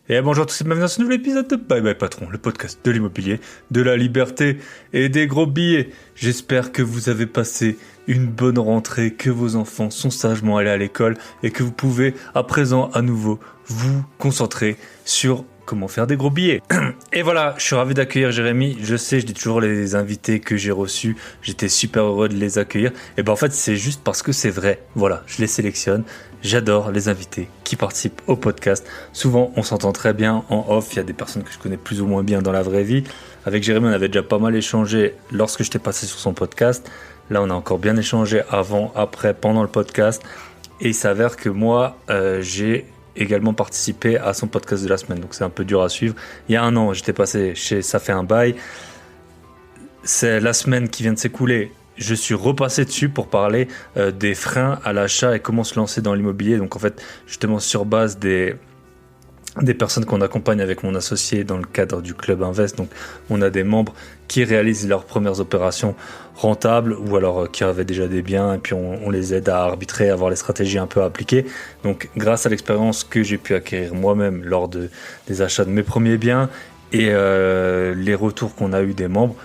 Et bonjour à tous et bienvenue dans ce nouvel épisode de Bye Bye Patron, le podcast de l'immobilier, de la liberté et des gros billets. J'espère que vous avez passé une bonne rentrée, que vos enfants sont sagement allés à l'école et que vous pouvez à présent à nouveau vous concentrer sur comment faire des gros billets. Et voilà, je suis ravi d'accueillir Jérémy. Je sais, je dis toujours les invités que j'ai reçus, j'étais super heureux de les accueillir. Et ben en fait, c'est juste parce que c'est vrai. Voilà, je les sélectionne. J'adore les invités qui participent au podcast. Souvent, on s'entend très bien en off. Il y a des personnes que je connais plus ou moins bien dans la vraie vie. Avec Jérémy, on avait déjà pas mal échangé lorsque j'étais passé sur son podcast. Là, on a encore bien échangé avant, après, pendant le podcast. Et il s'avère que moi, j'ai également participé à son podcast de la semaine. Donc, c'est un peu dur à suivre. Il y a un an, j'étais passé chez Ça fait un bail. C'est la semaine qui vient de s'écouler. Je suis repassé dessus pour parler des freins à l'achat et comment se lancer dans l'immobilier. Donc en fait, justement sur base des personnes qu'on accompagne avec mon associé dans le cadre du Club Invest. Donc on a des membres qui réalisent leurs premières opérations rentables ou alors qui avaient déjà des biens et puis on les aide à arbitrer, à avoir les stratégies un peu appliquées. Donc grâce à l'expérience que j'ai pu acquérir moi-même lors des achats de mes premiers biens et les retours qu'on a eu des membres,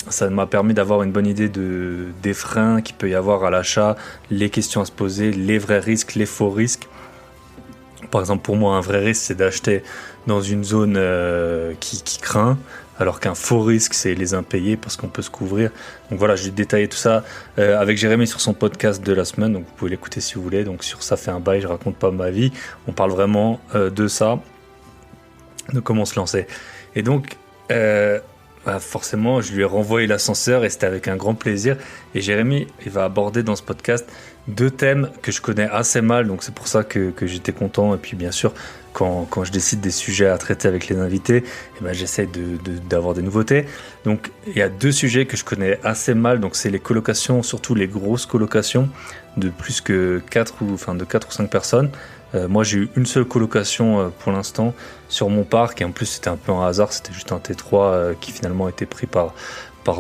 ça m'a permis d'avoir une bonne idée des freins qu'il peut y avoir à l'achat, les questions à se poser, les vrais risques, les faux risques. Par exemple, pour moi, un vrai risque, c'est d'acheter dans une zone qui craint, alors qu'un faux risque, c'est les impayés parce qu'on peut se couvrir. Donc voilà, j'ai détaillé tout ça avec Jérémy sur son podcast de la semaine, donc vous pouvez l'écouter si vous voulez. Donc sur Ça fait un bail, je raconte pas ma vie, on parle vraiment de ça, de comment se lancer. Et donc... forcément, je lui ai renvoyé l'ascenseur et c'était avec un grand plaisir. Et Jérémy, il va aborder dans ce podcast deux thèmes que je connais assez mal, donc c'est pour ça que j'étais content. Et puis bien sûr, quand je décide des sujets à traiter avec les invités, j'essaie d'avoir des nouveautés. Donc il y a deux sujets que je connais assez mal, donc c'est les colocations, surtout les grosses colocations de plus que 4 ou 5 personnes. Moi j'ai eu une seule colocation pour l'instant sur mon parc et en plus c'était un peu un hasard, c'était juste un T3 qui finalement a été pris par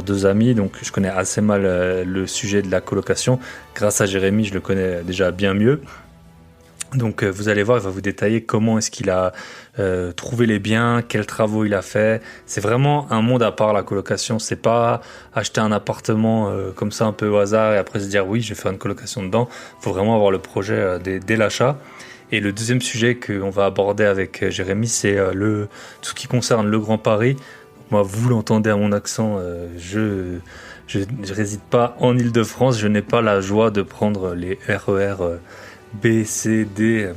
deux amis, donc je connais assez mal le sujet de la colocation. Grâce à Jérémy, je le connais déjà bien mieux. Donc vous allez voir, il va vous détailler comment est-ce qu'il a trouvé les biens, quels travaux il a fait. C'est vraiment un monde à part la colocation, c'est pas acheter un appartement comme ça un peu au hasard et après se dire oui je vais faire une colocation dedans. Il faut vraiment avoir le projet dès l'achat. Et le deuxième sujet qu'on va aborder avec Jérémy, c'est tout ce qui concerne le Grand Paris. Moi, vous l'entendez à mon accent, je réside pas en Île-de-France, je n'ai pas la joie de prendre les RER B, C, D.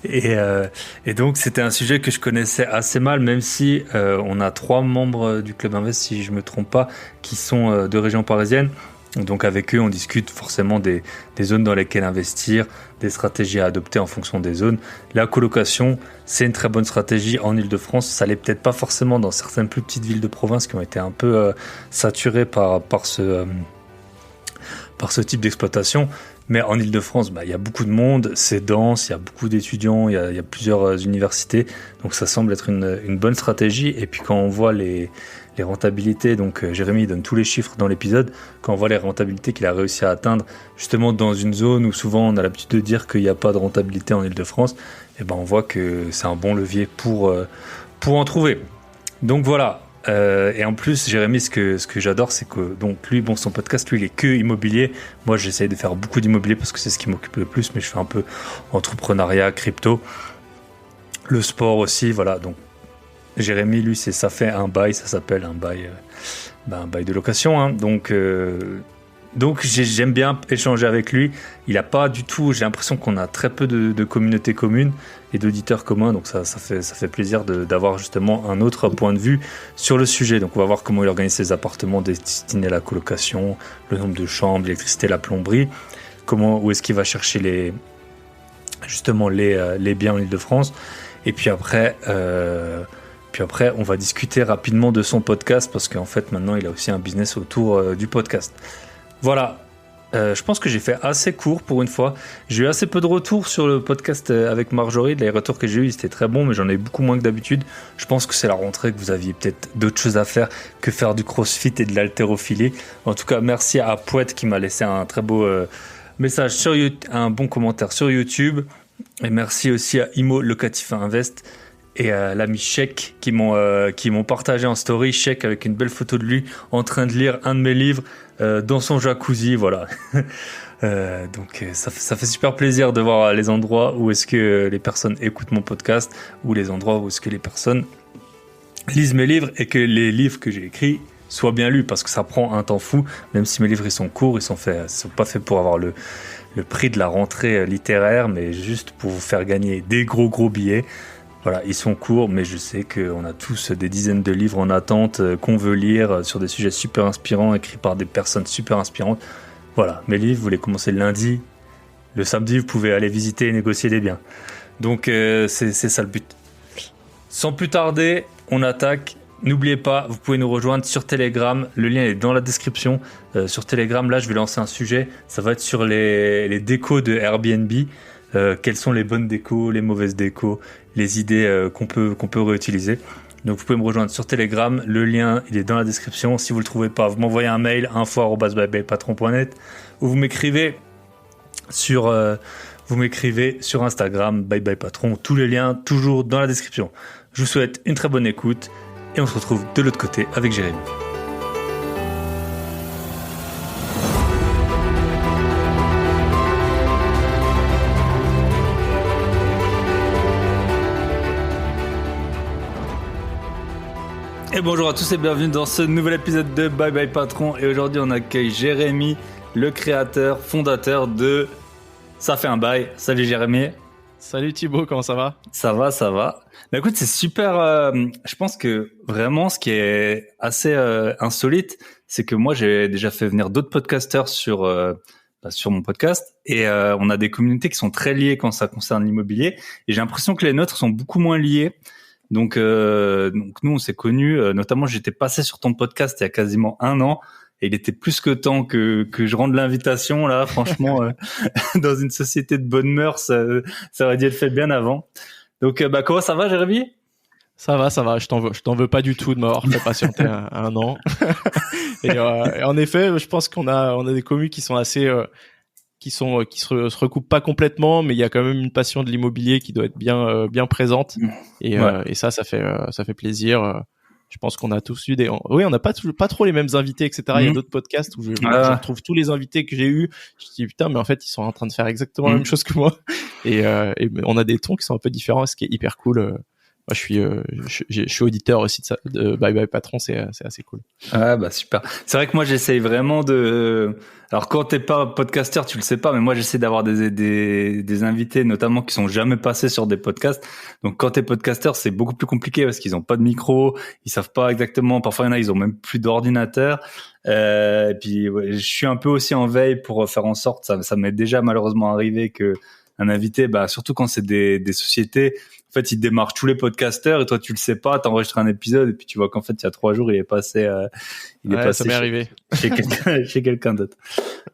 Et donc, c'était un sujet que je connaissais assez mal, même si on a 3 membres du Club Invest, si je me trompe pas, qui sont de région parisienne. Donc avec eux, on discute forcément des zones dans lesquelles investir, des stratégies à adopter en fonction des zones. La colocation, c'est une très bonne stratégie en Île-de-France. Ça l'est peut-être pas forcément dans certaines plus petites villes de province qui ont été un peu saturées par ce type d'exploitation. Mais en Île-de-France, il y a beaucoup de monde, c'est dense, il y a beaucoup d'étudiants, il y a plusieurs universités. Donc ça semble être une bonne stratégie. Et puis quand on voit les rentabilités, donc Jérémy donne tous les chiffres dans l'épisode, quand on voit les rentabilités qu'il a réussi à atteindre justement dans une zone où souvent on a l'habitude de dire qu'il n'y a pas de rentabilité en Île-de-France, on voit que c'est un bon levier pour en trouver. Donc voilà. Et en plus, Jérémy, ce que j'adore, c'est que donc lui, son podcast, lui, il est que immobilier. Moi, j'essaye de faire beaucoup d'immobilier parce que c'est ce qui m'occupe le plus, mais je fais un peu entrepreneuriat, crypto, le sport aussi, voilà. Donc Jérémy, lui, ça fait un bail, ça s'appelle un bail de location, hein. Donc j'aime bien échanger avec lui. Il a pas du tout, j'ai l'impression qu'on a très peu de communautés communes et d'auditeurs communs, donc ça fait plaisir d'avoir justement un autre point de vue sur le sujet. Donc on va voir comment il organise ses appartements destinés à la colocation, le nombre de chambres, l'électricité, la plomberie, où est-ce qu'il va chercher les biens en Île-de-France. Et puis après, on va discuter rapidement de son podcast parce qu'en fait maintenant il a aussi un business autour du podcast. Voilà, je pense que j'ai fait assez court pour une fois. J'ai eu assez peu de retours sur le podcast avec Marjorie. Les retours que j'ai eu, c'était très bon, mais j'en ai eu beaucoup moins que d'habitude. Je pense que c'est la rentrée, que vous aviez peut-être d'autres choses à faire que faire du crossfit et de l'haltérophilie. En tout cas, merci à Pouette qui m'a laissé un très beau message sur YouTube, un bon commentaire sur YouTube. Et merci aussi à Imo Locatif Invest et à l'ami Sheik qui m'ont partagé en story. Sheik avec une belle photo de lui en train de lire un de mes livres dans son jacuzzi. Voilà. Donc ça fait super plaisir de voir les endroits où est-ce que les personnes écoutent mon podcast ou les endroits où est-ce que les personnes lisent mes livres et que les livres que j'ai écrits soient bien lus parce que ça prend un temps fou. Même si mes livres ils sont courts, ils sont pas faits pour avoir le prix de la rentrée littéraire, mais juste pour vous faire gagner des gros billets. Voilà, ils sont courts, mais je sais qu'on a tous des dizaines de livres en attente qu'on veut lire sur des sujets super inspirants, écrits par des personnes super inspirantes. Voilà, mes livres, vous les commencez le lundi. Le samedi, vous pouvez aller visiter et négocier des biens. Donc, c'est ça le but. Sans plus tarder, on attaque. N'oubliez pas, vous pouvez nous rejoindre sur Telegram. Le lien est dans la description. Sur Telegram, là, je vais lancer un sujet. Ça va être sur les décos de Airbnb. Quelles sont les bonnes décos, les mauvaises décos, les idées qu'on peut réutiliser. Donc vous pouvez me rejoindre sur Telegram, le lien il est dans la description. Si vous le trouvez pas, vous m'envoyez un mail info@byebyepatron.net ou vous m'écrivez sur Instagram byebyepatron. Tous les liens toujours dans la description. Je vous souhaite une très bonne écoute et on se retrouve de l'autre côté avec Jérémy. Et bonjour à tous et bienvenue dans ce nouvel épisode de Bye Bye Patron. Et aujourd'hui on accueille Jérémy, le créateur, fondateur de Ça fait un bail. Salut Jérémy. Salut Thibaut, comment ça va ? Ça va. Bah écoute, c'est super. Je pense que vraiment ce qui est assez insolite, c'est que moi j'ai déjà fait venir d'autres podcasteurs sur mon podcast et on a des communautés qui sont très liées quand ça concerne l'immobilier. Et j'ai l'impression que les nôtres sont beaucoup moins liées. Donc nous on s'est connus, notamment j'étais passé sur ton podcast il y a quasiment 1 an et il était plus que temps que je rende l'invitation là, franchement dans une société de bonnes mœurs, ça aurait dû être fait bien avant. Donc comment ça va Jérémy ? Ça va, je t'en veux pas du tout de m'avoir fait patienter un an. et en effet, je pense qu'on a des communes qui sont assez qui se recoupent pas complètement, mais il y a quand même une passion de l'immobilier qui doit être bien présente et ça fait plaisir. Je pense qu'on a tous eu on n'a pas trop les mêmes invités, etc. Il y a d'autres podcasts où je retrouve tous les invités que j'ai eus. Je me dis putain, mais en fait ils sont en train de faire exactement la même chose que moi et on a des tons qui sont un peu différents, ce qui est hyper cool. Moi, je suis auditeur aussi de Bye Bye Patron, c'est assez cool. Ah bah super. C'est vrai que moi j'essaye vraiment alors quand t'es pas podcasteur, tu le sais pas, mais moi j'essaie d'avoir des invités, notamment qui sont jamais passés sur des podcasts. Donc quand t'es podcasteur, c'est beaucoup plus compliqué parce qu'ils ont pas de micro, ils savent pas exactement. Parfois il y en a, ils ont même plus d'ordinateur. Et puis je suis un peu aussi en veille pour faire en sorte. Ça m'est déjà malheureusement arrivé que un invité, surtout quand c'est des sociétés, en fait, il démarche tous les podcasteurs et toi, tu le sais pas, t'enregistres un épisode et puis tu vois qu'en fait, il y a 3 jours, il est passé ça m'est arrivé chez quelqu'un d'autre.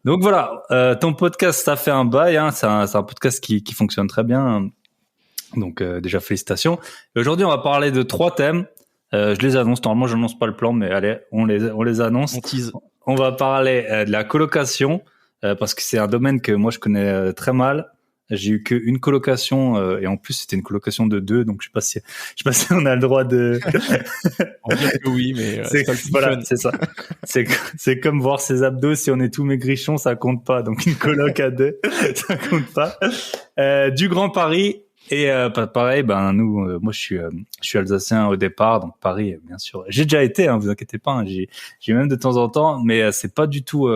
Donc voilà, ton podcast, ça fait un bail, hein, c'est un podcast qui fonctionne très bien. Donc déjà félicitations. Et aujourd'hui, on va parler de 3 thèmes. Je les annonce. Normalement, je n'annonce pas le plan, mais allez, on les annonce. On tease. On va parler de la colocation parce que c'est un domaine que moi je connais très mal. J'ai eu qu'une colocation et en plus c'était une colocation de 2, donc je sais pas si on a le droit de. On dirait que oui, mais c'est ça. C'est comme voir ses abdos, si on est tous maigrichons, ça compte pas. Donc une coloc à 2, ça compte pas. Du Grand Paris et pareil, nous, moi je suis alsacien au départ, donc Paris bien sûr. J'ai déjà été, vous inquiétez pas, hein, j'ai même de temps en temps, mais c'est pas du tout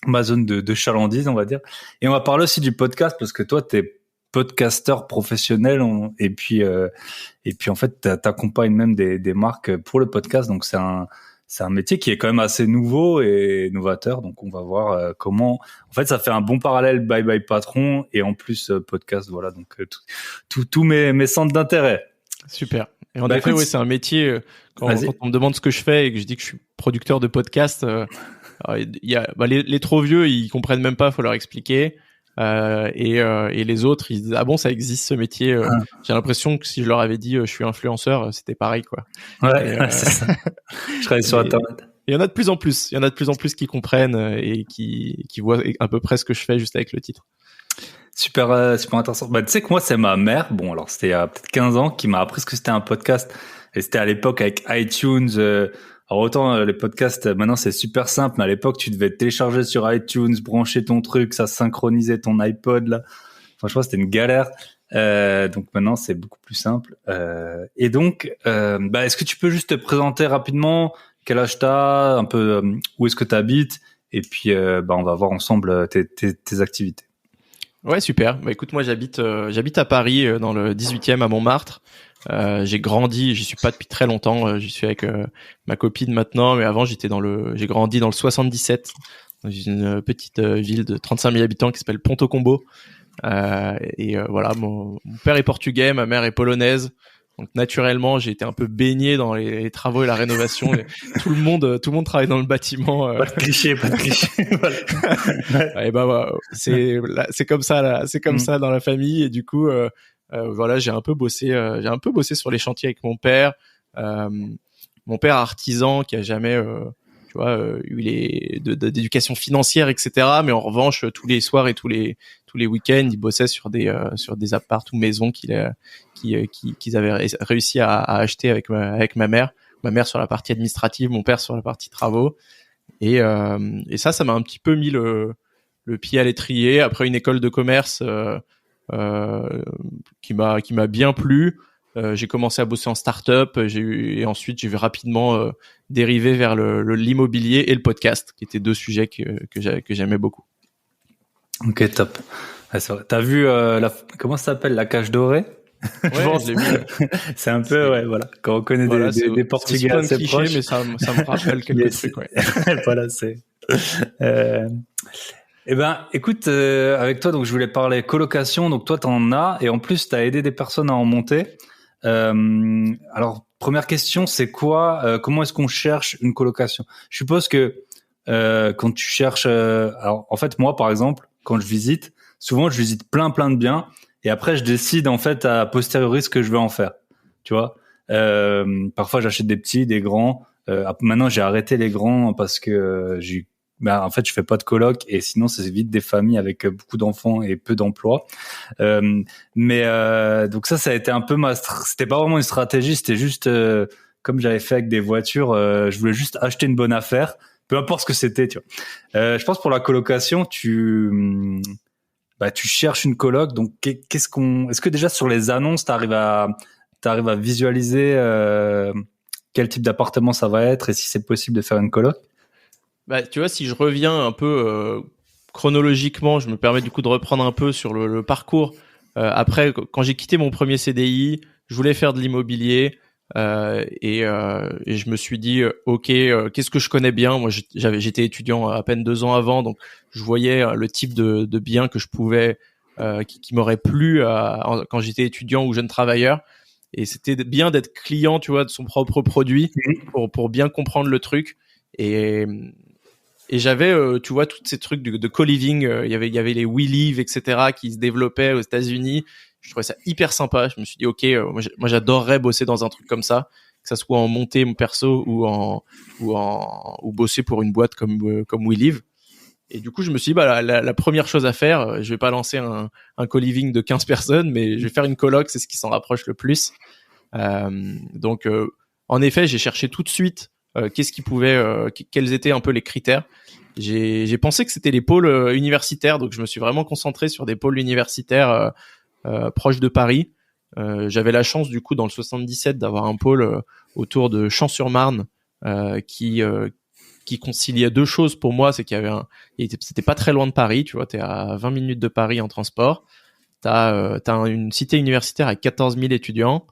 ma zone de chalandise, on va dire. Et on va parler aussi du podcast parce que toi, t'es podcasteur professionnel et puis en fait, t'accompagnes même des marques pour le podcast. Donc c'est un métier qui est quand même assez nouveau et novateur. Donc on va voir comment. En fait, ça fait un bon parallèle Bye Bye Patron et en plus podcast. Voilà. Donc tous mes centres d'intérêt. Super. Et en effet, oui, c'est un métier. Quand on me demande ce que je fais et que je dis que je suis producteur de podcast. Il y a les trop vieux, ils comprennent même pas, faut leur expliquer. Et les autres, ils disent ah bon, ça existe ce métier. J'ai l'impression que si je leur avais dit je suis influenceur, c'était pareil quoi. C'est ça. Je travaille sur internet. Il y en a de plus en plus. Il y en a de plus en plus qui comprennent et qui voient à peu près ce que je fais juste avec le titre. super intéressant. Bah, tu sais que moi, c'est ma mère. Bon, alors c'était il y a peut-être 15 ans qui m'a appris ce que c'était un podcast. Et c'était à l'époque avec iTunes. Alors autant les podcasts, maintenant c'est super simple, mais à l'époque, tu devais télécharger sur iTunes, brancher ton truc, ça synchronisait ton iPod là. Franchement, c'était une galère. Donc maintenant, c'est beaucoup plus simple. Et donc, bah, est-ce que tu peux juste te présenter rapidement quel âge t'as, un peu où est-ce que tu habites, et puis bah, on va voir ensemble tes activités. Ouais, super. Bah écoute, moi j'habite à Paris, dans le 18e à Montmartre. J'ai grandi, j'y suis pas depuis très longtemps, j'y suis avec ma copine maintenant, mais avant j'ai grandi dans le 77, dans une petite ville de 35 000 habitants qui s'appelle Ponto Combo. Voilà, mon père est portugais, ma mère est polonaise. Donc naturellement, j'ai été un peu baigné dans les travaux et la rénovation. Tout le monde travaille dans le bâtiment. Pas de cliché, pas de cliché. Voilà. Et bah voilà, c'est comme ça là, c'est comme ça dans la famille. Et du coup, voilà, j'ai un peu bossé sur les chantiers avec mon père. Mon père artisan qui a jamais tu vois, eu d'éducation financière, etc. Mais en revanche, tous les soirs et tous les week-ends, il bossait sur des apparts ou maisons qu'ils avaient réussi à acheter avec ma mère. Ma mère sur la partie administrative, mon père sur la partie travaux. Et ça m'a un petit peu mis le pied à l'étrier. Après une école de commerce qui m'a bien plu. J'ai commencé à bosser en start-up, et ensuite j'ai vu rapidement dériver vers l'immobilier et le podcast, qui étaient deux sujets que j'aimais beaucoup. Ok, top. Ouais, c'est vrai. T'as vu comment ça s'appelle, la cage dorée? Ouais, je l'ai vu. C'est un peu, ouais, voilà. Quand on connaît des Portugais assez cliché, proches. mais ça me rappelle quelques trucs, ouais. Voilà, c'est. Eh ben, écoute, avec toi, donc je voulais parler colocation. Donc toi, t'en as, et en plus, t'as aidé des personnes à en monter. Alors, première question, c'est quoi comment est-ce qu'on cherche une colocation? Je suppose que quand tu cherches, alors en fait, moi, par exemple, quand je visite, souvent je visite plein de biens, et après je décide en fait à posteriori ce que je veux en faire. Tu vois, parfois j'achète des petits, des grands. Maintenant, j'ai arrêté les grands parce que en fait, je fais pas de coloc, et sinon c'est vite des familles avec beaucoup d'enfants et peu d'emplois. Donc ça a été un peu c'était pas vraiment une stratégie, c'était juste comme j'avais fait avec des voitures, je voulais juste acheter une bonne affaire, peu importe ce que c'était, tu vois. Je pense pour la colocation, tu cherches une coloc, donc est-ce que déjà sur les annonces t'arrives à visualiser quel type d'appartement ça va être, et si c'est possible de faire une coloc? Bah, tu vois, si je reviens un peu chronologiquement, je me permets du coup de reprendre un peu sur le parcours. Après, quand j'ai quitté mon premier CDI, je voulais faire de l'immobilier, et je me suis dit, ok, qu'est-ce que je connais bien? Moi, j'étais étudiant à peine 2 ans avant, donc je voyais le type de biens que je pouvais, qui m'aurait plu quand j'étais étudiant ou jeune travailleur. Et c'était bien d'être client, tu vois, de son propre produit pour bien comprendre le truc. Et j'avais, tu vois, tous ces trucs de co-living, il y avait les WeLive, etc., qui se développaient aux États-Unis. Je trouvais ça hyper sympa. Je me suis dit, ok, moi j'adorerais bosser dans un truc comme ça, que ça soit en montée mon perso ou bosser pour une boîte comme WeLive. Et du coup, je me suis dit, bah la première chose à faire, je vais pas lancer un co-living de 15 personnes, mais je vais faire une coloc, c'est ce qui s'en rapproche le plus. Donc, en effet, j'ai cherché tout de suite quels étaient un peu les critères. J'ai pensé que c'était les pôles universitaires, donc je me suis vraiment concentré sur des pôles universitaires proches de Paris. J'avais la chance du coup dans le 77 d'avoir un pôle autour de Champs-sur-Marne qui conciliait deux choses pour moi, c'est qu'il y avait c'était pas très loin de Paris, tu vois, t'es à 20 minutes de Paris en transport. T'as une cité universitaire avec 14 000 étudiants.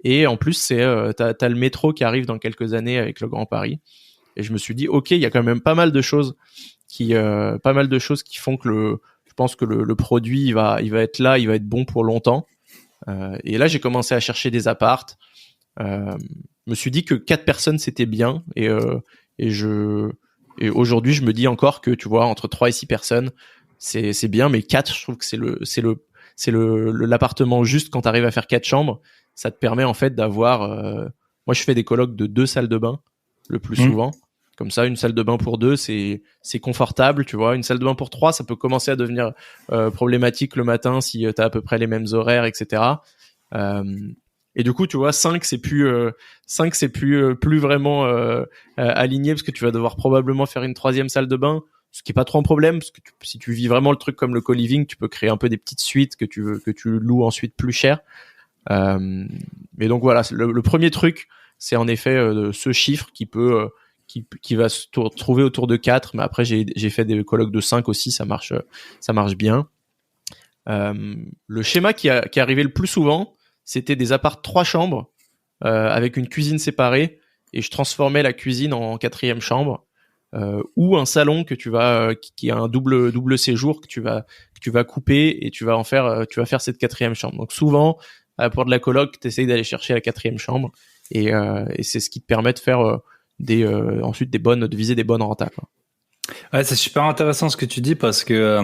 Et en plus, t'as le métro qui arrive dans quelques années avec le Grand Paris. Et je me suis dit, ok, il y a quand même pas mal de choses qui font que je pense que le produit il va être là, il va être bon pour longtemps. Et là, j'ai commencé à chercher des appartes. Je me suis dit que 4 personnes c'était bien. Et aujourd'hui, je me dis encore que, tu vois, entre 3 et 6 personnes, c'est bien, mais 4, je trouve que c'est l'appartement juste quand t'arrives à faire 4 chambres. Ça te permet en fait d'avoir. Moi, je fais des colocs de 2 salles de bain le plus souvent. Comme ça, une salle de bain pour 2, c'est confortable, tu vois. Une salle de bain pour 3, ça peut commencer à devenir problématique le matin si tu as à peu près les mêmes horaires, etc. Et du coup, tu vois, 5, c'est plus vraiment aligné parce que tu vas devoir probablement faire une 3e salle de bain, ce qui est pas trop un problème parce que si tu vis vraiment le truc comme le co-living, tu peux créer un peu des petites suites que tu loues ensuite plus cher. Mais donc voilà, le premier truc, c'est en effet ce chiffre qui va se trouver autour de 4, mais après j'ai fait des colocs de 5 aussi, ça marche bien. Le schéma qui arrivait le plus souvent, c'était des apparts 3 chambres avec une cuisine séparée, et je transformais la cuisine en 4e chambre, ou un salon que qui a un double séjour que tu vas couper, et tu vas faire cette 4e chambre. Donc souvent pour de la coloc, t'essayes d'aller chercher la 4e chambre, et c'est ce qui te permet de faire ensuite de viser des bonnes rentas, quoi. Ouais, c'est super intéressant ce que tu dis parce que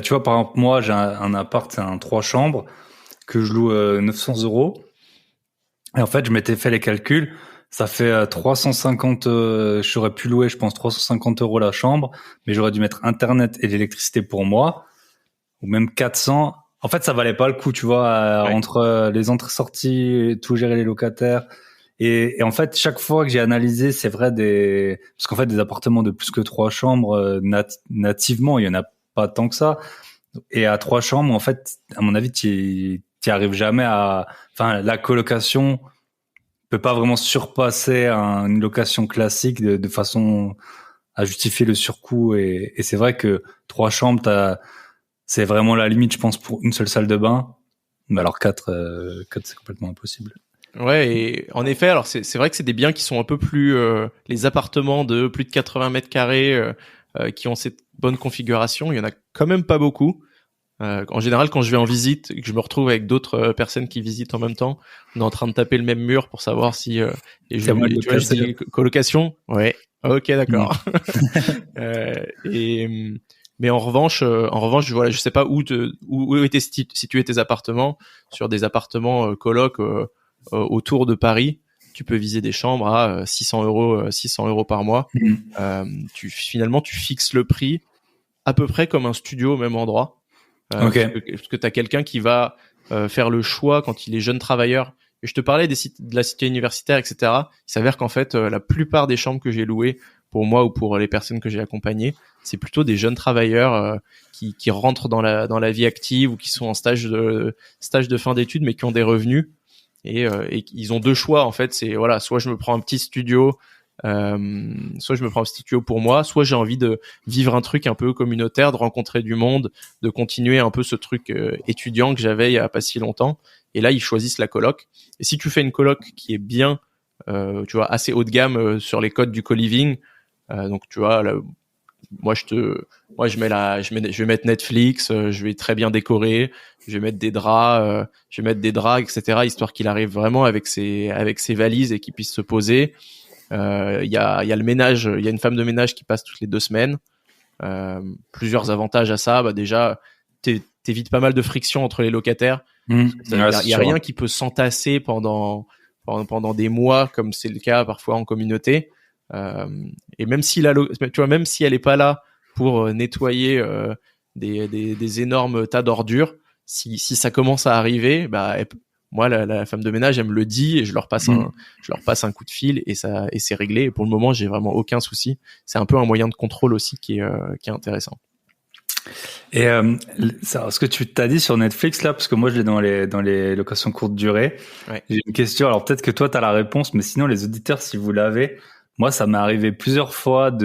tu vois, par exemple, moi j'ai un appart, c'est un 3 chambres que je loue 900 €. Et en fait, je m'étais fait les calculs. Ça fait 350. J'aurais pu louer, je pense, 350 € la chambre, mais j'aurais dû mettre Internet et l'électricité pour moi, ou même 400. En fait, ça valait pas le coup, tu vois, Ouais. entre les entrées-sorties, tout gérer les locataires. Et en fait, chaque fois que j'ai analysé, c'est vrai, parce qu'en fait, des appartements de plus que 3 chambres, nativement, il y en a pas tant que ça. Et à 3 chambres, en fait, à mon avis, t'y arrives jamais enfin, la colocation peut pas vraiment surpasser une location classique de façon à justifier le surcoût. Et c'est vrai que 3 chambres, c'est vraiment la limite, je pense, pour une seule salle de bain. Mais alors 4, c'est complètement impossible. Ouais, et en effet, alors c'est vrai que c'est des biens qui sont un peu plus les appartements de plus de 80 mètres carrés qui ont cette bonne configuration, il y en a quand même pas beaucoup. En général, quand je vais en visite et que je me retrouve avec d'autres personnes qui visitent en même temps, on est en train de taper le même mur pour savoir si tu vois, je dis colocation. Ouais. Ok, d'accord. Mais en revanche, voilà, je sais pas où étaient situés tes appartements. Sur des appartements coloc autour de Paris, tu peux viser des chambres à 600 € par mois. Finalement, tu fixes le prix à peu près comme un studio au même endroit. Parce que tu as quelqu'un qui va faire le choix quand il est jeune travailleur. Et je te parlais de la cité universitaire, etc. Il s'avère qu'en fait, la plupart des chambres que j'ai louées pour moi ou pour les personnes que j'ai accompagnées, c'est plutôt des jeunes travailleurs qui rentrent dans la vie active ou qui sont en stage de fin d'études mais qui ont des revenus. Et ils ont 2 choix en fait. C'est voilà, soit je me prends un petit studio. Soit je me prends un studio pour moi, soit j'ai envie de vivre un truc un peu communautaire, de rencontrer du monde, de continuer un peu ce truc étudiant que j'avais il y a pas si longtemps. Et là, ils choisissent la coloc. Et si tu fais une coloc qui est bien, tu vois, assez haut de gamme sur les codes du co-living, donc tu vois, là, je vais mettre Netflix, je vais très bien décorer, je vais mettre des draps, etc., histoire qu'il arrive vraiment avec ses valises et qu'il puisse se poser. Il y a le ménage, il y a une femme de ménage qui passe toutes les 2 semaines. Plusieurs avantages à ça. Bah déjà, t'évites pas mal de friction entre les locataires. Il y a rien qui peut s'entasser pendant des mois, comme c'est le cas parfois en communauté. Et même si même si elle est pas là pour nettoyer des énormes tas d'ordures, si ça commence à arriver, bah moi, la femme de ménage, elle me le dit et je leur passe un coup de fil et c'est réglé. Et pour le moment, j'ai vraiment aucun souci. C'est un peu un moyen de contrôle aussi qui est intéressant. Et ce que tu t'as dit sur Netflix là, parce que moi je l'ai dans les locations courte durée. Ouais. J'ai une question. Alors peut-être que toi t'as la réponse, mais sinon les auditeurs, si vous l'avez, moi ça m'est arrivé plusieurs fois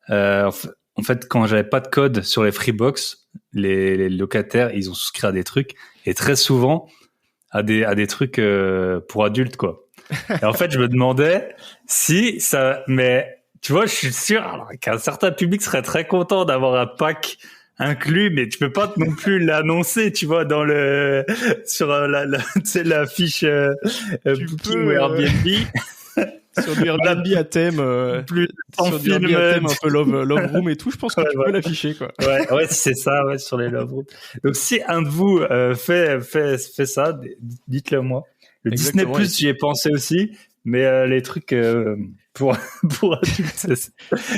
en fait, quand j'avais pas de code sur les Freebox, les locataires, ils ont souscrit à des trucs, et très souvent à des trucs pour adultes, quoi. Et en fait, je me demandais si ça, mais tu vois, je suis sûr qu'un certain public serait très content d'avoir un pack inclus, mais tu peux pas non plus l'annoncer, tu vois, sur la fiche Booking ou Airbnb. Sur du Airbnb à thème, sur du Airbnb à thème un peu love room et tout, je pense que tu peux l'afficher, quoi. Ouais, c'est ça, ouais, sur les love rooms. Donc si un de vous fait ça, dites-le moi. Le Exactement, Disney Plus, j'y ai pensé aussi, Mais les trucs pour adultes,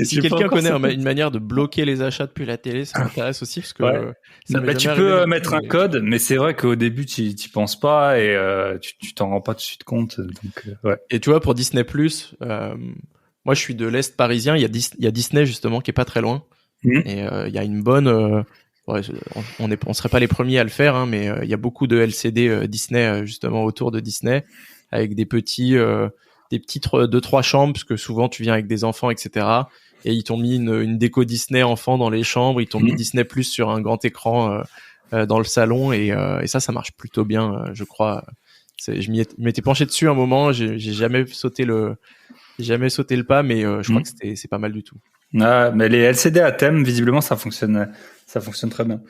si quelqu'un connaît une manière de bloquer les achats depuis la télé, ça m'intéresse aussi parce que tu peux mettre un code, mais c'est vrai qu'au début tu penses pas et tu t'en rends pas tout de suite compte. Donc Et tu vois, pour Disney+, moi je suis de l'Est parisien, il y a Disney justement qui est pas très loin. Et il y a une bonne on serait pas les premiers à le faire, hein, mais il y a beaucoup de LCD Disney justement autour de Disney avec des petites 2-3 chambres, parce que souvent tu viens avec des enfants, etc. Et ils t'ont mis une déco Disney enfant dans les chambres, ils t'ont mis Disney Plus sur un grand écran dans le salon, et ça marche plutôt bien, je crois. Je m'étais penché dessus un moment, j'ai jamais sauté le pas, mais je crois que c'est pas mal du tout. Ah, mais les LCD à thème, visiblement, ça fonctionne très bien.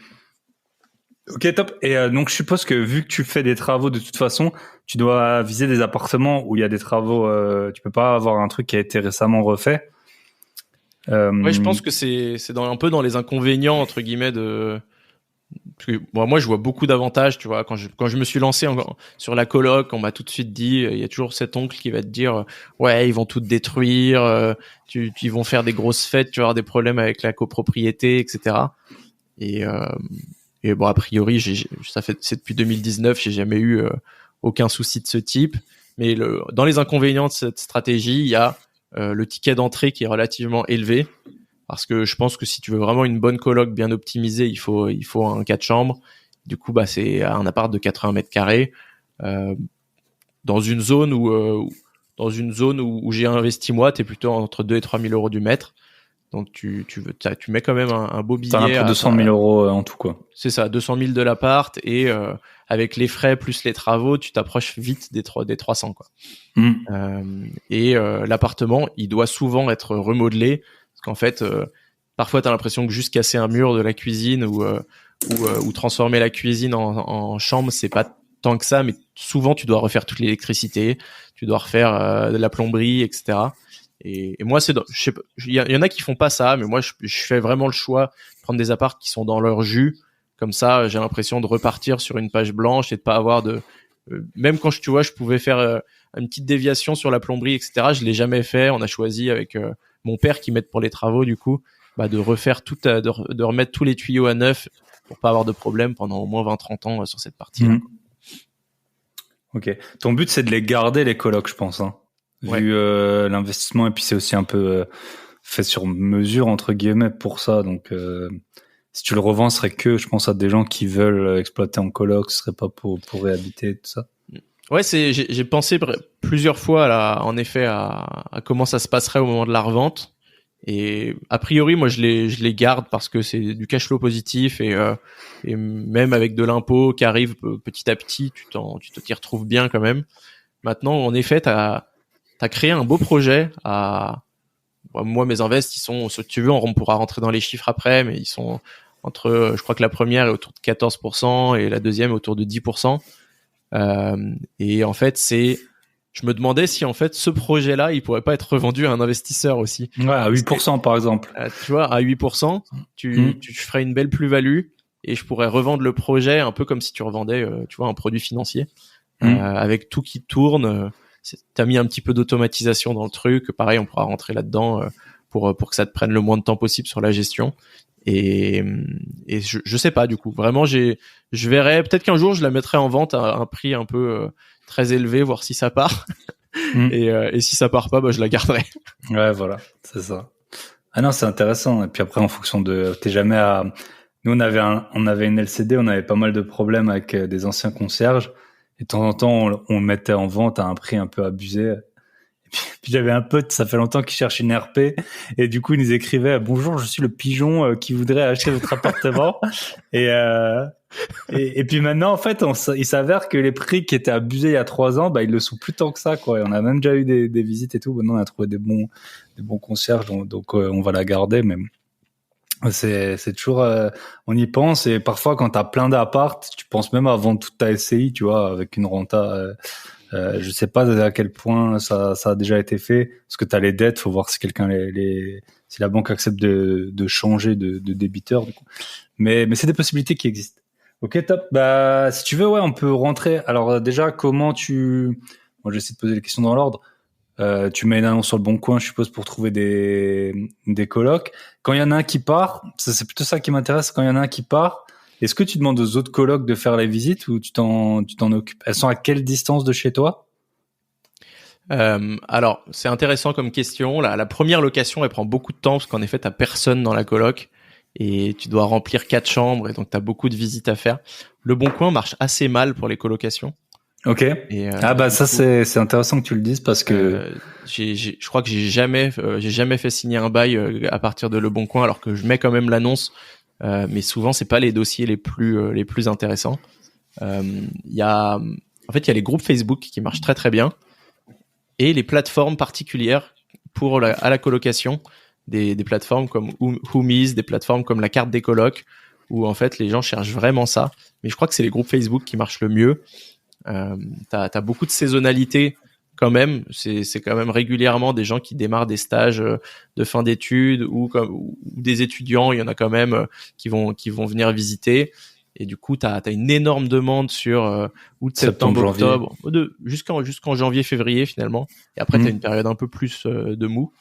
Ok, top. Et donc, je suppose que vu que tu fais des travaux de toute façon, tu dois viser des appartements où il y a des travaux. Tu peux pas avoir un truc qui a été récemment refait. Ouais, je pense que c'est un peu dans les inconvénients entre guillemets de. Parce que, moi, je vois beaucoup d'avantages, tu vois. Quand je me suis lancé sur la coloc, on m'a tout de suite dit, il y a toujours cet oncle qui va te dire, ouais, ils vont tout détruire, ils vont faire des grosses fêtes, tu vas avoir des problèmes avec la copropriété, etc. Et bon, a priori, c'est depuis 2019, j'ai jamais eu aucun souci de ce type. Mais dans les inconvénients de cette stratégie, il y a le ticket d'entrée qui est relativement élevé. Parce que je pense que si tu veux vraiment une bonne coloc bien optimisée, il faut un 4 chambres. Du coup, c'est un appart de 80 mètres carrés dans une zone où j'ai investi moi, t'es plutôt entre 2 et 3 000 euros du mètre. Donc tu mets quand même un beau billet. T'en as pour 200 000 euros en tout, quoi. C'est ça, 200 000 de l'appart, et avec les frais plus les travaux, tu t'approches vite des 300, quoi. Et l'appartement, il doit souvent être remodelé. Parce qu'en fait, parfois, t'as l'impression que juste casser un mur de la cuisine ou transformer la cuisine en chambre, c'est pas tant que ça, mais souvent, tu dois refaire toute l'électricité, tu dois refaire de la plomberie, etc. Et moi, il y en a qui font pas ça, mais moi, je fais vraiment le choix de prendre des apparts qui sont dans leur jus. Comme ça, j'ai l'impression de repartir sur une page blanche et de pas avoir même quand je pouvais faire une petite déviation sur la plomberie, etc. Je l'ai jamais fait. On a choisi avec mon père qui m'aide pour les travaux, du coup, de refaire de remettre tous les tuyaux à neuf pour pas avoir de problème pendant au moins 20-30 ans sur cette partie-là. Ok. Ton but, c'est de les garder, les colocs, je pense, hein. Vu l'investissement, et puis c'est aussi un peu fait sur mesure, entre guillemets, pour ça. Donc, si tu le revends, ce serait que, je pense, à des gens qui veulent exploiter en coloc, ce serait pas pour réhabiter, tout ça. Ouais, j'ai pensé plusieurs fois en effet à comment ça se passerait au moment de la revente. Et a priori, moi, je les garde parce que c'est du cash flow positif, et même avec de l'impôt qui arrive petit à petit, tu t'y retrouves bien quand même. Maintenant, en effet, t'as créé un beau projet moi, mes invests, ils sont, si tu veux, on pourra rentrer dans les chiffres après, mais ils sont entre, je crois que la première est autour de 14% et la deuxième autour de 10%. Et en fait, je me demandais si en fait ce projet-là, il pourrait pas être revendu à un investisseur aussi. Ouais, à 8% par exemple. Tu vois, à 8%, tu ferais une belle plus-value, et je pourrais revendre le projet un peu comme si tu revendais, tu vois, un produit financier, avec tout qui tourne. T'as mis un petit peu d'automatisation dans le truc. Pareil, on pourra rentrer là-dedans pour que ça te prenne le moins de temps possible sur la gestion. Et je sais pas, du coup, vraiment, je verrai, peut-être qu'un jour je la mettrai en vente à un prix un peu très élevé, voir si ça part. Et si ça part pas, je la garderai. Ouais, voilà, c'est ça. Ah non, c'est intéressant. Et puis après, en fonction t'es jamais à. Nous, on avait une LCD, on avait pas mal de problèmes avec des anciens concierges. Et de temps en temps, on le mettait en vente à un prix un peu abusé. Puis j'avais un pote, ça fait longtemps, qui cherche une RP, et du coup il nous écrivait: bonjour, je suis le pigeon qui voudrait acheter votre appartement. et puis maintenant, en fait, il s'avère que les prix qui étaient abusés il y a 3 ans, ils le sont plus tant que ça, quoi. Et on a même déjà eu des visites et tout. Maintenant, on a trouvé des bons concierges, donc on va la garder. Mais c'est toujours, on y pense, et parfois quand t'as plein d'appart, tu penses même à vendre toute ta SCI, tu vois, avec une renta. Je sais pas à quel point ça a déjà été fait, parce que t'as les dettes, faut voir si quelqu'un si la banque accepte de changer de débiteur, du coup. Mais c'est des possibilités qui existent. Ok, top. Si tu veux, ouais, on peut rentrer. Alors déjà, moi, je vais essayer de poser les questions dans l'ordre. Tu mets une annonce sur le Bon Coin, je suppose, pour trouver des colocs. Quand il y en a un qui part, c'est plutôt ça qui m'intéresse. Quand il y en a un qui part, est-ce que tu demandes aux autres colocs de faire les visites ou tu t'en occupes? Elles sont à quelle distance de chez toi? Alors, c'est intéressant comme question. La première location, elle prend beaucoup de temps parce qu'en effet, t'as personne dans la coloc et tu dois remplir 4 chambres et donc t'as beaucoup de visites à faire. Le Bon Coin marche assez mal pour les colocations. Ok. Et, ça coup, c'est intéressant que tu le dises parce que je crois que j'ai jamais fait signer un bail à partir de Le Bon Coin alors que je mets quand même l'annonce, mais souvent c'est pas les dossiers les plus intéressants. Il y a les groupes Facebook qui marchent très très bien et les plateformes particulières à la colocation, des plateformes comme Whomis, des plateformes comme la carte des colocs où en fait les gens cherchent vraiment ça. Mais je crois que c'est les groupes Facebook qui marchent le mieux. T'as beaucoup de saisonnalité quand même. C'est quand même régulièrement des gens qui démarrent des stages de fin d'études ou des étudiants. Il y en a quand même qui vont venir visiter. Et du coup, t'as une énorme demande sur août, septembre, octobre, jusqu'en janvier, février finalement. Et après, t'as une période un peu plus de mou.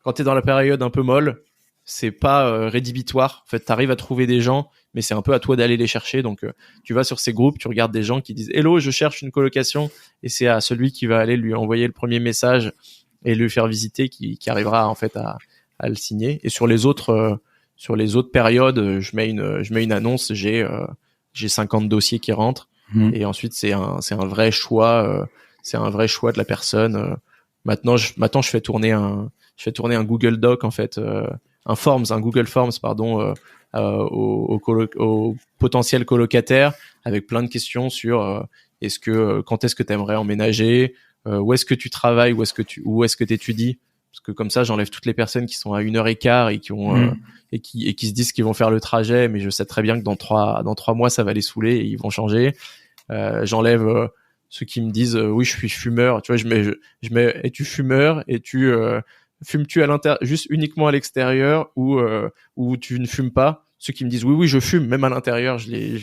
Quand t'es dans la période un peu molle, c'est pas rédhibitoire. En fait, t'arrives à trouver des gens, mais c'est un peu à toi d'aller les chercher. Donc, tu vas sur ces groupes, tu regardes des gens qui disent « Hello, je cherche une colocation », et c'est à celui qui va aller lui envoyer le premier message et lui faire visiter qui arrivera en fait à le signer. Et sur les autres périodes, je mets une annonce, j'ai 50 dossiers qui rentrent, et ensuite c'est un vrai choix, de la personne. Maintenant, je fais tourner un Google Doc en fait. Un Google Forms, pardon, aux potentiels colocataires avec plein de questions sur quand est-ce que tu aimerais emménager, où est-ce que tu travailles, où est-ce que tu étudies, parce que comme ça j'enlève toutes les personnes qui sont à 1h15 et qui ont et qui se disent qu'ils vont faire le trajet, mais je sais très bien que dans 3 mois ça va les saouler et ils vont changer. J'enlève ceux qui me disent oui, je suis fumeur, tu vois, je mets es-tu fumeur, et tu fumes-tu juste uniquement à l'extérieur ou tu ne fumes pas? Ceux qui me disent oui, je fume même à l'intérieur, je les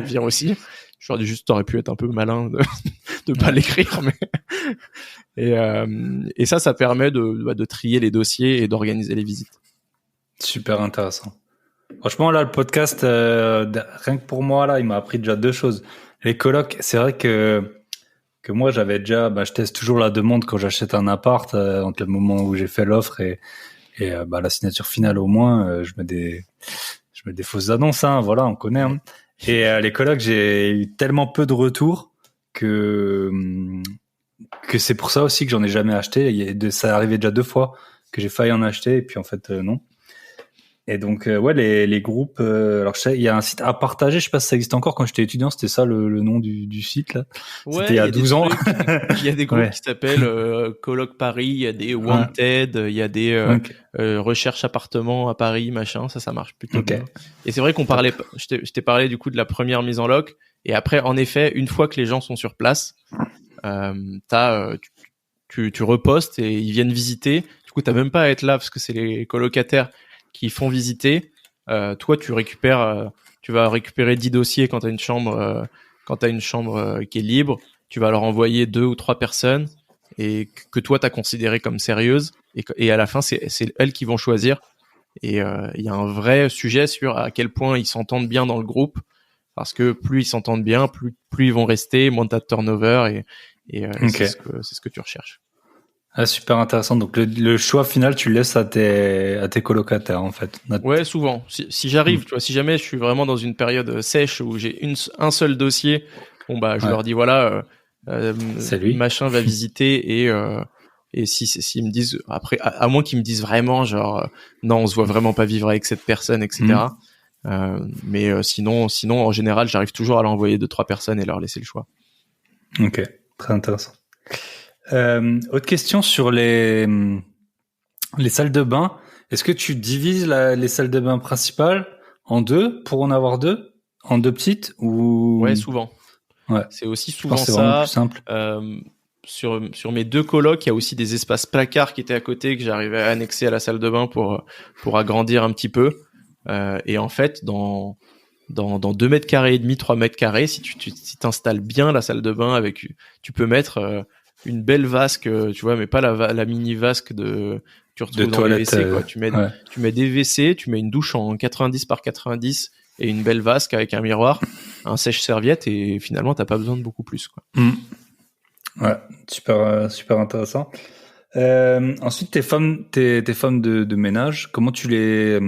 vire aussi. J'aurais juste, t'aurais pu être un peu malin de pas l'écrire, mais et ça permet de trier les dossiers et d'organiser les visites. Super intéressant. Franchement, là, le podcast, rien que pour moi, là, il m'a appris déjà 2 choses. Les colocs, c'est vrai que moi, j'avais déjà, je teste toujours la demande quand j'achète un appart, entre le moment où j'ai fait l'offre et la signature finale au moins, je mets des fausses annonces, hein, voilà, on connaît. Hein. Et les colocs, j'ai eu tellement peu de retours que c'est pour ça aussi que j'en ai jamais acheté. Ça est arrivé déjà 2 fois que j'ai failli en acheter et puis en fait non. Et donc les groupes, alors je sais, il y a un site à partager, je sais pas si ça existe encore. Quand j'étais étudiant, c'était ça le nom du site là. Ouais, c'était il y a 12 ans. Il y a des groupes qui s'appellent Coloc Paris, il y a des Wanted, il y a des recherches appartements à Paris, machin, ça marche plutôt bien. Et c'est vrai qu'on parlait, je t'ai parlé du coup de la première mise en loc, et après en effet, une fois que les gens sont sur place, tu repostes et ils viennent visiter. Du coup, t'as même pas à être là parce que c'est les colocataires qui font visiter. Toi, tu vas récupérer 10 dossiers quand t'as une chambre, qui est libre. Tu vas leur envoyer 2 ou 3 personnes et que toi t'as considéré comme sérieuses, et à la fin c'est elles qui vont choisir. Et il y a un vrai sujet sur à quel point ils s'entendent bien dans le groupe, parce que plus ils s'entendent bien, plus ils vont rester, moins t'as de turnover, et c'est ce que tu recherches. Ah, super intéressant. Donc le choix final, tu le laisses à tes colocataires en fait. Ouais, souvent. Si j'arrive, tu vois, si jamais je suis vraiment dans une période sèche où j'ai un seul dossier, je leur dis voilà, machin va visiter, et s'ils me disent après, à moins qu'ils me disent vraiment genre non, on se voit vraiment pas vivre avec cette personne, etc. Mais sinon en général, j'arrive toujours à leur envoyer 2-3 personnes et leur laisser le choix. Ok, très intéressant. Autre question sur les salles de bain. Est-ce que tu divises les salles de bain principales en 2 pour en avoir 2, en 2 petites ou... Ouais, souvent. Ouais. C'est aussi souvent c'est ça. Plus simple. Sur mes 2 colocs, il y a aussi des espaces placards qui étaient à côté que j'arrivais à annexer à la salle de bain pour agrandir un petit peu. Et en fait, dans 2 mètres carrés et demi, 3 mètres carrés, si tu t'installes bien la salle de bain tu peux mettre une belle vasque, tu vois, mais pas la mini vasque tu retrouves De dans les toilette, WC, quoi. Tu mets des WC, tu mets une douche en 90 par 90 et une belle vasque avec un miroir, un sèche-serviette et finalement t'as pas besoin de beaucoup plus, quoi. Ouais, super intéressant. Ensuite, tes femmes de ménage, comment tu les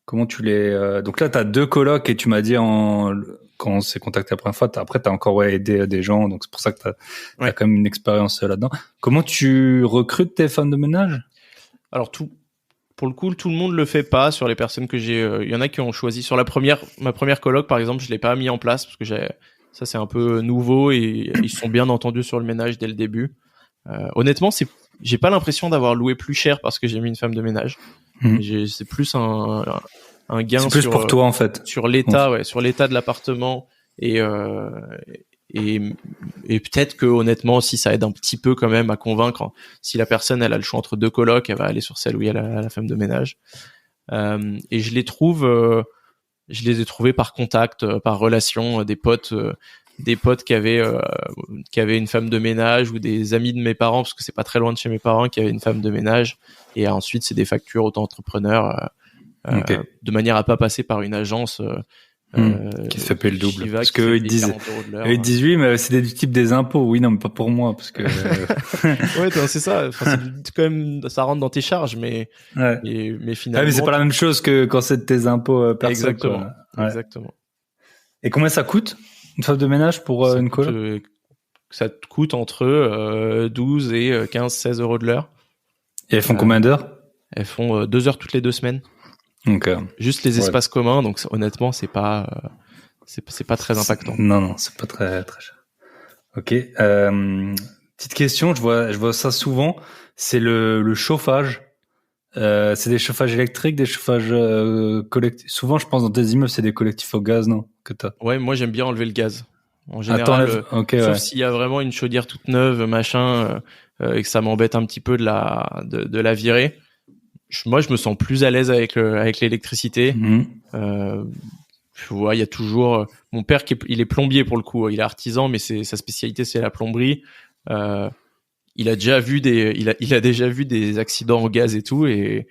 donc là, t'as 2 colocs et tu m'as dit quand on s'est contacté la première fois, après t'as encore aidé des gens, donc c'est pour ça que t'as quand même une expérience là-dedans. Comment tu recrutes tes femmes de ménage? Alors pour le coup, tout le monde le fait pas sur les personnes que j'ai. Il y en a qui ont choisi sur ma première coloc, par exemple, je l'ai pas mis en place parce que ça c'est un peu nouveau et ils se sont bien entendus sur le ménage dès le début. Honnêtement, j'ai pas l'impression d'avoir loué plus cher parce que j'ai mis une femme de ménage. C'est plus un gain c'est plus pour toi en fait. Sur l'état, sur l'état de l'appartement et peut-être que honnêtement, si ça aide un petit peu quand même à convaincre, si la personne elle a le choix entre 2 colocs, elle va aller sur celle où il y a la femme de ménage. Et je les ai trouvés par contact, par relation, des potes qui avaient une femme de ménage ou des amis de mes parents parce que c'est pas très loin de chez mes parents qui avaient une femme de ménage. Et ensuite c'est des factures auto-entrepreneurs de manière à pas passer par une agence. Qui se fait payer le double. Shiva, parce qu'eux, ils disent oui, mais c'est du type des impôts. Oui, non, mais pas pour moi, parce que. Ouais, c'est ça. Enfin, c'est quand même, ça rentre dans tes charges, mais finalement. mais c'est pas la même chose que quand c'est de tes impôts perso. Exactement. Ouais. Exactement. Et combien ça coûte, une femme de ménage pour une coloc? Ça te coûte entre 12 et 15-16 euros de l'heure. Et elles font combien d'heures? Elles font 2 heures toutes les 2 semaines. Juste les espaces communs, donc honnêtement, c'est pas très impactant. Non, c'est pas très très cher. Ok. Petite question, je vois ça souvent. C'est le chauffage. C'est des chauffages électriques, des chauffages collectifs. Souvent, je pense dans tes immeubles, c'est des collectifs au gaz, non? Que t'as. Ouais, moi j'aime bien enlever le gaz. En général, sauf s'il y a vraiment une chaudière toute neuve, machin, et que ça m'embête un petit peu de la virer. Moi, je me sens plus à l'aise avec l'électricité. Je vois, il y a toujours mon père il est plombier pour le coup. Il est artisan, mais sa spécialité c'est la plomberie. Il a déjà vu des accidents au gaz et tout, et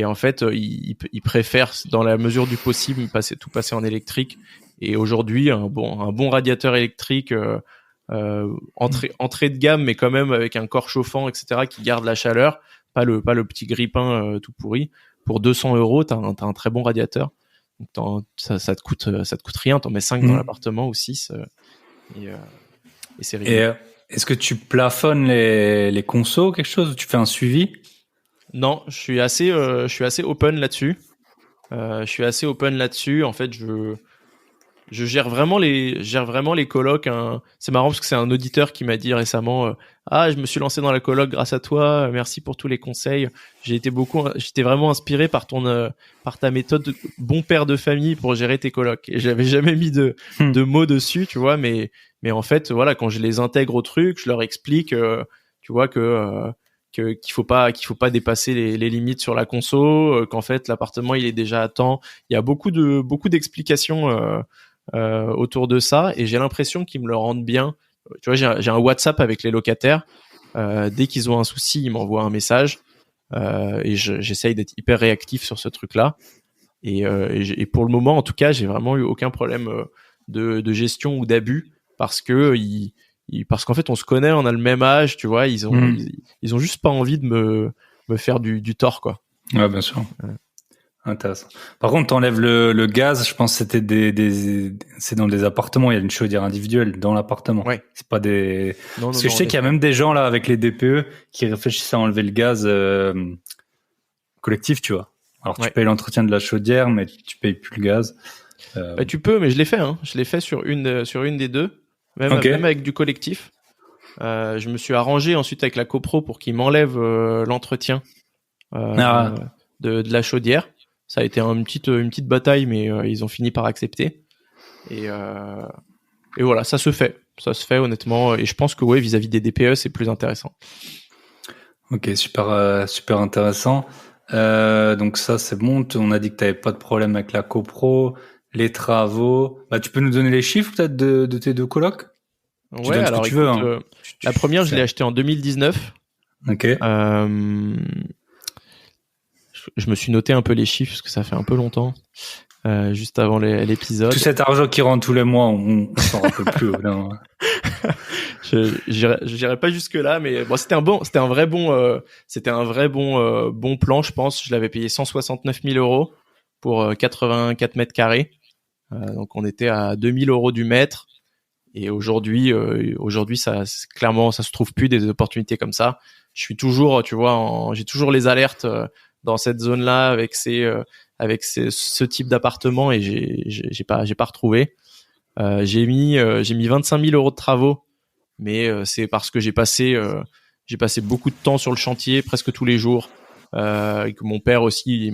en fait, il préfère dans la mesure du possible passer en électrique. Et aujourd'hui, un bon radiateur électrique entrée de gamme, mais quand même avec un corps chauffant, etc., qui garde la chaleur. Pas le petit grille-pain tout pourri. Pour 200 euros, t'as un très bon radiateur. Donc ça te coûte rien. T'en mets 5 dans l'appartement ou 6 et c'est rigolo. Et est-ce que tu plafonnes les consos, quelque chose, ou tu fais un suivi? Non, je suis assez open là-dessus. En fait, je gère vraiment les colocs. C'est marrant parce que c'est un auditeur qui m'a dit récemment je me suis lancé dans la coloc grâce à toi, merci pour tous les conseils. J'étais vraiment inspiré par ta méthode de bon père de famille pour gérer tes colocs. Et j'avais jamais mis de mots dessus, tu vois, mais en fait voilà, quand je les intègre au truc, je leur explique tu vois qu'il faut pas dépasser les limites sur la conso, qu'en fait l'appartement il est déjà à temps. Il y a beaucoup d'explications autour de ça, et j'ai l'impression qu'ils me le rendent bien. Tu vois, j'ai un WhatsApp avec les locataires. Dès qu'ils ont un souci, ils m'envoient un message et j'essaye d'être hyper réactif sur ce truc-là. Et pour le moment, en tout cas, j'ai vraiment eu aucun problème de gestion ou d'abus parce qu'en fait, on se connaît, on a le même âge, tu vois. Ils ont juste pas envie de me faire du tort, quoi. Ouais, bien sûr. Ouais. Intéressant. Par contre, t'enlèves le gaz, je pense que c'était c'est dans des appartements, il y a une chaudière individuelle dans l'appartement. Ouais. C'est pas des. Parce que je sais qu'il y a même des gens là avec les DPE qui réfléchissent à enlever le gaz collectif, tu vois. Alors tu payes l'entretien de la chaudière, mais tu payes plus le gaz. Tu peux, mais je l'ai fait. Je l'ai fait sur une des deux, même avec du collectif. Je me suis arrangé ensuite avec la copro pour qu'ils m'enlèvent l'entretien de la chaudière. Ça a été une petite bataille, mais ils ont fini par accepter. Et voilà, ça se fait honnêtement. Et je pense que vis-à-vis des DPE, c'est plus intéressant. Ok, super intéressant. Donc ça, c'est bon. On a dit que t'avais pas de problème avec la copro, les travaux. Tu peux nous donner les chiffres peut-être de tes 2 colocs? Ouais, alors tu veux, écoute, hein. la première, je l'ai achetée en 2019. Ok. Je me suis noté un peu les chiffres parce que ça fait un peu longtemps, juste avant l'épisode. Tout cet argent qui rentre tous les mois, on s'en rappelle plus. Non. J'irai pas jusque là, mais bon, c'était un vrai bon plan, je pense. Je l'avais payé 169 000 euros pour 84 mètres carrés. Donc on était à 2 000 euros du mètre. Et aujourd'hui, ça, clairement, ça se trouve plus des opportunités comme ça. Je suis toujours, tu vois, j'ai toujours les alertes dans cette zone-là avec ce type d'appartement et j'ai pas retrouvé. J'ai mis 25 000 euros de travaux, mais c'est parce que j'ai passé beaucoup de temps sur le chantier, presque tous les jours. Et que mon père aussi,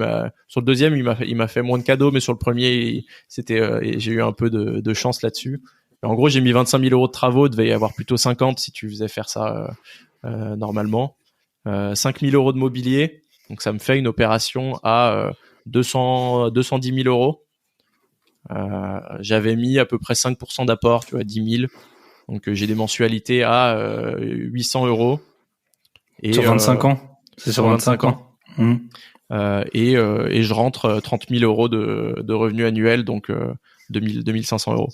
sur le deuxième, il m'a fait moins de cadeaux, mais sur le premier, j'ai eu un peu de chance là-dessus. En gros, j'ai mis 25 000 euros de travaux, devait y avoir plutôt 50 si tu faisais faire ça normalement. 5 000 euros de mobilier, donc ça me fait une opération à 210 000 euros. J'avais mis à peu près 5% d'apport, tu vois, 10 000. Donc j'ai des mensualités à 800 euros. Et, sur 25 ans. C'est sur 25 ans. Et je rentre 30 000 euros de revenus annuels, donc 2500 euros.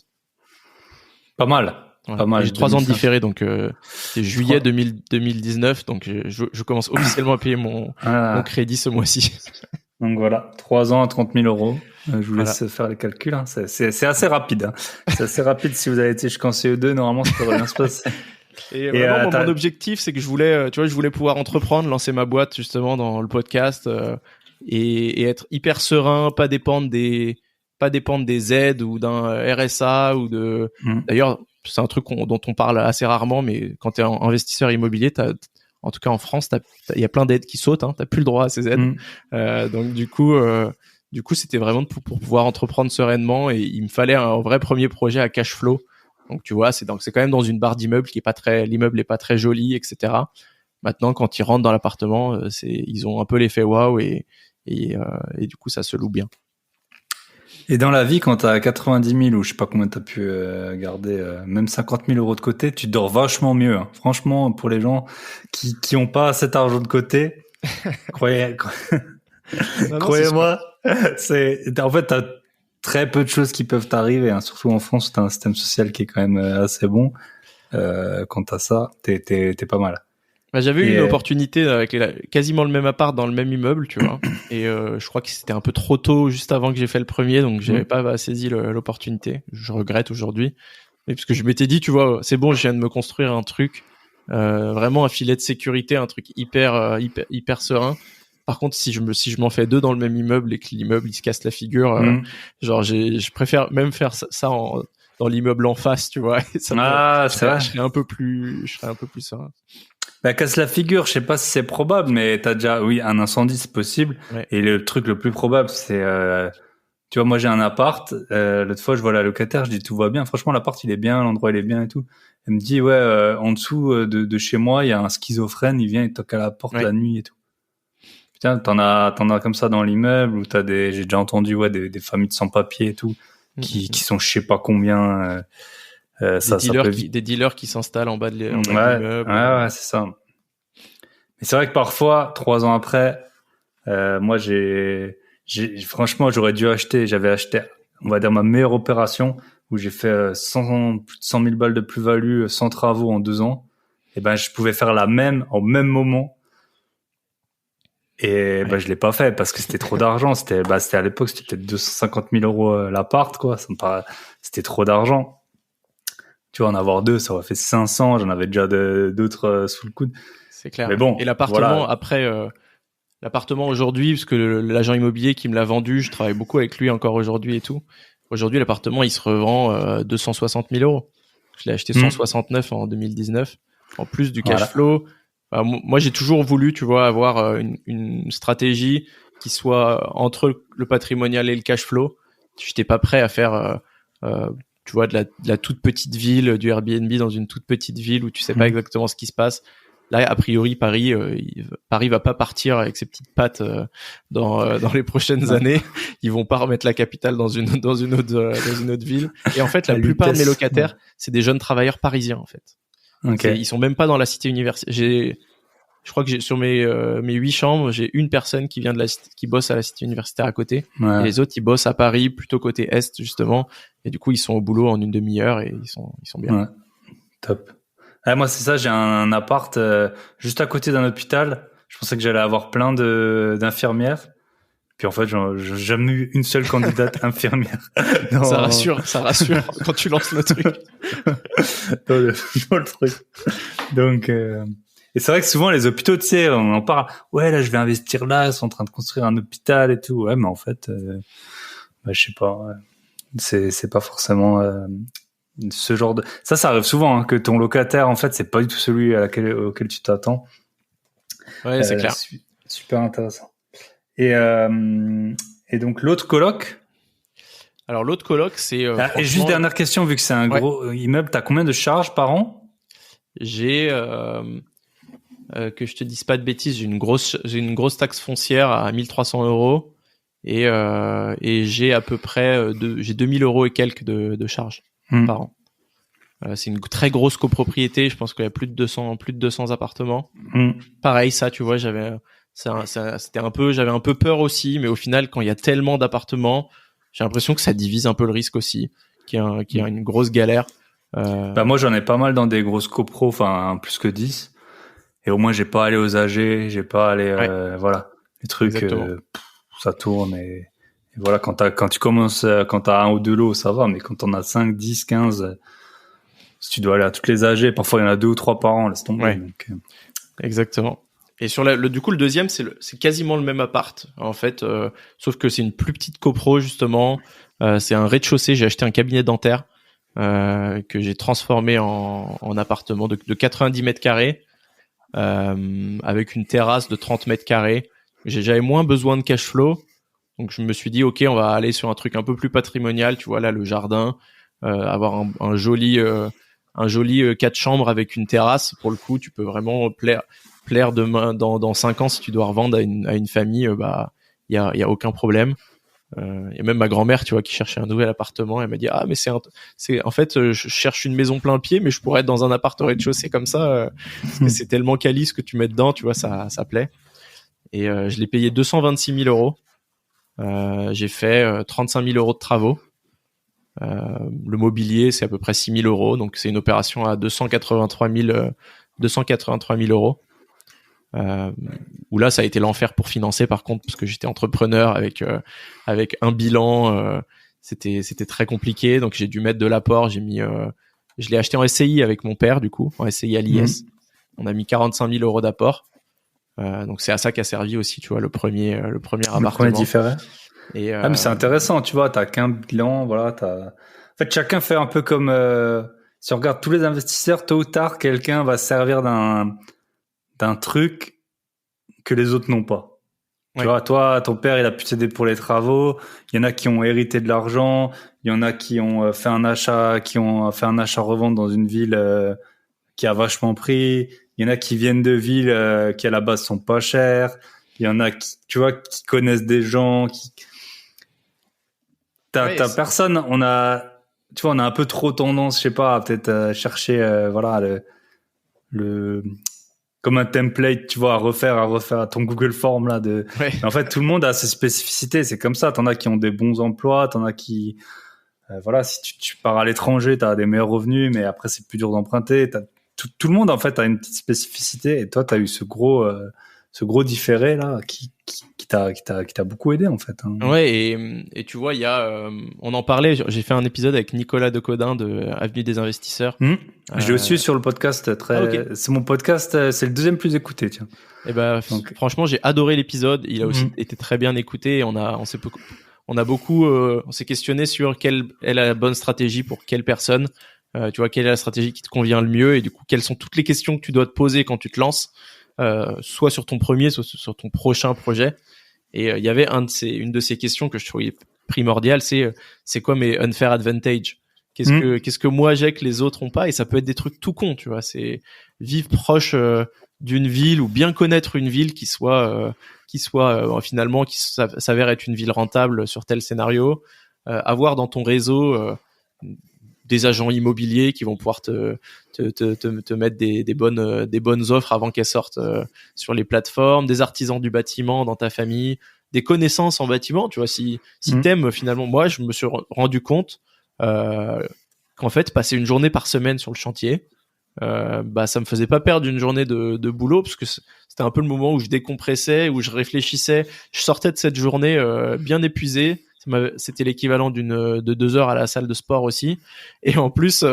Pas mal. Ouais. Pas mal. J'ai 3 ans de différé, donc c'est juillet 2019, donc je commence officiellement à payer mon crédit ce mois-ci. Donc voilà, 3 ans à 30 000 euros. Je vous laisse faire les calculs. Hein. C'est assez rapide. Hein. C'est assez rapide si vous avez été jusqu'en CE2. Normalement, ça devrait bien se passer. Et vraiment, mon objectif, c'est que je voulais pouvoir entreprendre, lancer ma boîte justement dans le podcast et être hyper serein, pas dépendre des aides ou d'un RSA ou de. D'ailleurs, c'est un truc dont on parle assez rarement, mais quand tu es investisseur immobilier, en tout cas en France, il y a plein d'aides qui sautent. Hein, t'as plus le droit à ces aides. Donc du coup, c'était vraiment pour pouvoir entreprendre sereinement et il me fallait un vrai premier projet à cash flow. Donc tu vois, c'est quand même dans une barre d'immeuble l'immeuble est pas très joli, etc. Maintenant, quand ils rentrent dans l'appartement, ils ont un peu l'effet waouh et du coup ça se loue bien. Et dans la vie, quand t'as 90 000 ou je sais pas combien t'as pu garder, même 50 000 euros de côté, tu dors vachement mieux. Hein. Franchement, pour les gens qui ont pas cet argent de côté, croyez-moi, en fait t'as très peu de choses qui peuvent t'arriver. Hein. Surtout en France, où t'as un système social qui est quand même assez bon. Quand t'as ça, t'es pas mal. Bah, j'avais eu une opportunité avec quasiment le même appart dans le même immeuble, tu vois. Et je crois que c'était un peu trop tôt, juste avant que j'ai fait le premier, donc j'avais pas saisi l'opportunité. Je regrette aujourd'hui. Mais parce que je m'étais dit, tu vois, c'est bon, je viens de me construire un truc, vraiment un filet de sécurité, un truc hyper serein. Par contre, si je m'en fais 2 dans le même immeuble et que l'immeuble il se casse la figure, genre je préfère même faire ça dans l'immeuble en face, tu vois. C'est vrai. Je serais un peu plus serein. Bah, casse la figure, je sais pas si c'est probable, mais t'as déjà, oui, un incendie, c'est possible. Ouais. Et le truc le plus probable, c'est, tu vois, moi j'ai un appart, l'autre fois je vois la locataire, je dis tout va bien, franchement l'appart il est bien, l'endroit il est bien et tout. Elle me dit ouais, en dessous de chez moi il y a un schizophrène, il vient, il toque à la porte la nuit et tout. Putain, t'en as comme ça dans l'immeuble où j'ai déjà entendu des familles de sans-papiers et tout qui sont je sais pas combien. Des dealers qui s'installent en bas de l'immeuble. Ouais, c'est ça. Mais c'est vrai que parfois, 3 ans après, moi franchement, j'avais acheté, on va dire ma meilleure opération où j'ai fait plus de 100 000 balles de plus-value sans travaux en 2 ans. Et ben, je pouvais faire la même au même moment. Et je l'ai pas fait parce que c'était trop d'argent. C'était à l'époque, c'était peut-être 250 000 euros l'appart, quoi. C'était trop d'argent. Tu vois, en avoir 2, ça aurait fait 500. J'en avais déjà d'autres sous le coude. C'est clair. Mais bon. Et l'appartement, après, l'appartement aujourd'hui, parce que l'agent immobilier qui me l'a vendu, je travaille beaucoup avec lui encore aujourd'hui et tout. Aujourd'hui, l'appartement, il se revend 260 000 euros. Je l'ai acheté 169 en 2019. En plus du cash flow. Moi, j'ai toujours voulu, tu vois, avoir une stratégie qui soit entre le patrimonial et le cash flow. J'étais pas prêt à faire, tu vois, de la toute petite ville, du Airbnb dans une toute petite ville où tu sais pas exactement ce qui se passe. là, a priori, Paris va pas partir avec ses petites pattes dans les prochaines années. Ils vont pas remettre la capitale dans une autre ville. Et en fait, la plupart de mes locataires, c'est des jeunes travailleurs parisiens en fait. Okay. Ils sont même pas dans la cité universitaire. Je crois que sur mes 8 chambres, j'ai une personne qui vient qui bosse à la cité universitaire à côté. Ouais. Et les autres, ils bossent à Paris, plutôt côté est, justement. Et du coup, ils sont au boulot en une demi-heure et ils sont bien. Ouais. Top. Moi, c'est ça, j'ai un appart juste à côté d'un hôpital. Je pensais que j'allais avoir plein d'infirmières. Puis en fait, j'ai jamais eu une seule candidate infirmière. Non. Ça rassure quand tu lances le truc. dans le truc. Donc, et c'est vrai que souvent les hôpitaux, tu sais, on en parle. Ouais, là, je vais investir là. Ils sont en train de construire un hôpital et tout. Ouais, mais en fait, je sais pas. C'est pas forcément ce genre de. Ça arrive souvent que ton locataire, en fait, c'est pas du tout celui auquel tu t'attends. Ouais, c'est clair. Super intéressant. Et donc l'autre coloc. Alors l'autre coloc, c'est. Et juste dernière question, vu que c'est un gros immeuble, t'as combien de charges par an? J'ai que je te dise pas de bêtises, j'ai une grosse taxe foncière à 1 300 € et j'ai à peu près j'ai 2 000 € et quelques de charges par an. C'est une très grosse copropriété, je pense qu'il y a plus de 200 appartements. Pareil, ça, tu vois, j'avais un peu peur aussi, mais au final, quand il y a tellement d'appartements, j'ai l'impression que ça divise un peu le risque aussi, qu'il y a une grosse galère. Moi, j'en ai pas mal dans des grosses copros, enfin plus que 10. Et au moins, j'ai pas allé aux AG, j'ai pas allé, voilà, les trucs, ça tourne et voilà, quand tu commences, quand t'as un ou deux lots, ça va, mais quand t'en as 5, 10, 15, si tu dois aller à toutes les AG, parfois il y en a 2 ou 3 par an, laisse tomber. Ouais. Donc, Exactement. Et sur du coup, le deuxième, c'est quasiment le même appart, en fait, sauf que c'est une plus petite copro, justement, c'est un rez-de-chaussée, j'ai acheté un cabinet dentaire, que j'ai transformé en appartement de 90 mètres carrés. Avec une terrasse de 30 mètres carrés. J'avais moins besoin de cash flow. Donc, je me suis dit, OK, on va aller sur un truc un peu plus patrimonial. Tu vois, là, le jardin, avoir un joli 4 chambres avec une terrasse. Pour le coup, tu peux vraiment plaire demain, dans 5 ans, si tu dois revendre à une famille, il y a aucun problème. Il y a même ma grand-mère, tu vois, qui cherchait un nouvel appartement. Elle m'a dit, mais en fait, je cherche une maison plein pied, mais je pourrais être dans un appart au rez-de-chaussée comme ça, parce que c'est tellement quali ce que tu mets dedans, tu vois, ça plaît. Et je l'ai payé 226 000 €. J'ai fait 35 000 € de travaux. Le mobilier, c'est à peu près 6 000 €, donc c'est une opération à 283 000 €. Où là, ça a été l'enfer pour financer, par contre, parce que j'étais entrepreneur avec un bilan, c'était très compliqué, donc j'ai dû mettre de l'apport. Je l'ai acheté en SCI avec mon père, du coup, en SCI à l'IS. On a mis 45 000 € d'apport. Donc c'est à ça qu'a servi aussi, tu vois, le premier appartement. Le premier différé. Mais c'est intéressant, tu vois, t'as qu'un bilan, voilà, en fait, chacun fait un peu comme, si on regarde tous les investisseurs, tôt ou tard, quelqu'un va se servir d'un truc que les autres n'ont pas. Tu vois, toi, ton père, il a pu t'aider pour les travaux. Il y en a qui ont hérité de l'argent. Il y en a qui ont fait un achat-revente dans une ville qui a vachement pris. Il y en a qui viennent de villes qui à la base sont pas chères. Il y en a qui, tu vois, qui connaissent des gens. T'as personne. On a un peu trop tendance, je sais pas, à peut-être chercher, voilà, comme un template, tu vois, à refaire ton Google Form là Mais en fait, tout le monde a ses spécificités. C'est comme ça. T'en as qui ont des bons emplois, t'en as qui, voilà, si tu pars à l'étranger, t'as des meilleurs revenus, mais après c'est plus dur d'emprunter. Tout le monde en fait a une petite spécificité. Et toi, t'as eu ce gros différé là qui t'a beaucoup aidé en fait. Hein. Ouais, et tu vois, il y a, on en parlait. J'ai fait un épisode avec Nicolas Decodin de Avenue des Investisseurs. Je le suis sur le podcast. Okay. C'est mon podcast. C'est le deuxième plus écouté, tiens. Et franchement, j'ai adoré l'épisode. Il a aussi été très bien écouté. Et on s'est questionné sur quelle est la bonne stratégie pour quelle personne. Tu vois, quelle est la stratégie qui te convient le mieux, et du coup, quelles sont toutes les questions que tu dois te poser quand tu te lances, soit sur ton premier, soit sur ton prochain projet. Et il y avait une de ces questions que je trouvais primordiale, c'est quoi mes unfair advantage? Qu'est-ce que moi j'ai que les autres ont pas? Et ça peut être des trucs tout cons, tu vois. C'est vivre proche d'une ville ou bien connaître une ville qui soit finalement qui s'avère être une ville rentable sur tel scénario, avoir dans ton réseau des agents immobiliers qui vont pouvoir te mettre des bonnes offres avant qu'elles sortent sur les plateformes, des artisans du bâtiment dans ta famille, des connaissances en bâtiment, tu vois, si t'aimes finalement. Moi, je me suis rendu compte qu'en fait, passer une journée par semaine sur le chantier, ça me faisait pas perdre une journée de boulot, parce que c'était un peu le moment où je décompressais, où je réfléchissais. Je sortais de cette journée bien épuisé. C'était l'équivalent de 2 heures à la salle de sport aussi. Et en plus,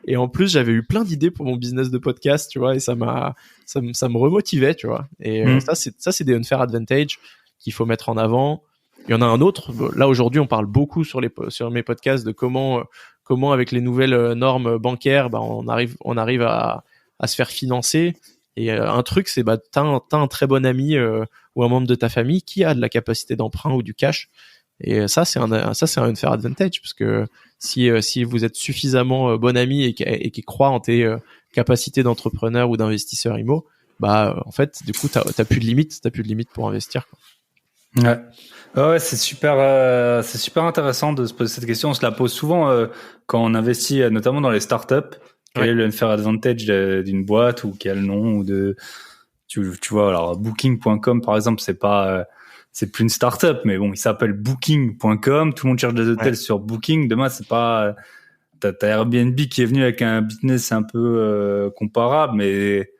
j'avais eu plein d'idées pour mon business de podcast, tu vois, et ça me remotivait, tu vois. Et ça, c'est des unfair advantage qu'il faut mettre en avant. Il y en a un autre. Là, aujourd'hui, on parle beaucoup sur mes podcasts de comment avec les nouvelles normes bancaires, on arrive à se faire financer. Et un truc, c'est t'as un très bon ami ou un membre de ta famille qui a de la capacité d'emprunt ou du cash. Et ça, c'est un unfair advantage, parce que si vous êtes suffisamment bon ami et qui croit en tes capacités d'entrepreneur ou d'investisseur immo, en fait, du coup, t'as plus de limite pour investir, quoi. Ouais, c'est super intéressant de se poser cette question. On se la pose souvent quand on investit, notamment dans les startups. Quel est le unfair advantage d'une boîte, ou quel nom, ou tu vois, alors Booking.com par exemple, c'est plus une startup, mais bon, il s'appelle Booking.com. Tout le monde cherche des hôtels sur Booking. Demain, c'est pas, t'as Airbnb qui est venu avec un business un peu comparable, mais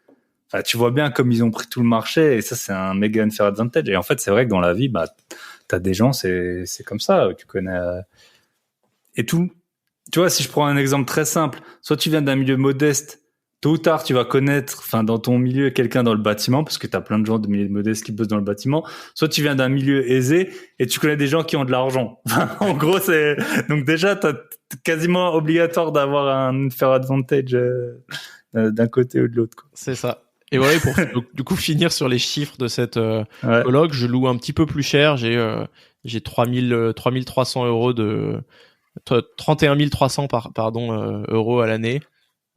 enfin, tu vois bien comme ils ont pris tout le marché, et ça, c'est un méga unfair advantage. Et en fait, c'est vrai que dans la vie, t'as des gens, c'est comme ça, tu connais et tout. Tu vois, si je prends un exemple très simple, soit tu viens d'un milieu modeste, tôt ou tard, tu vas connaître, enfin, dans ton milieu, quelqu'un dans le bâtiment, parce que t'as plein de gens de milieu modeste qui bossent dans le bâtiment. Soit tu viens d'un milieu aisé et tu connais des gens qui ont de l'argent. En gros, donc déjà, t'as quasiment obligatoire d'avoir un fair advantage d'un côté ou de l'autre, quoi. C'est ça. Et ouais, pour du coup finir sur les chiffres de cette coloc, je loue un petit peu plus cher. J'ai 3300 euros 31 300 euros à l'année.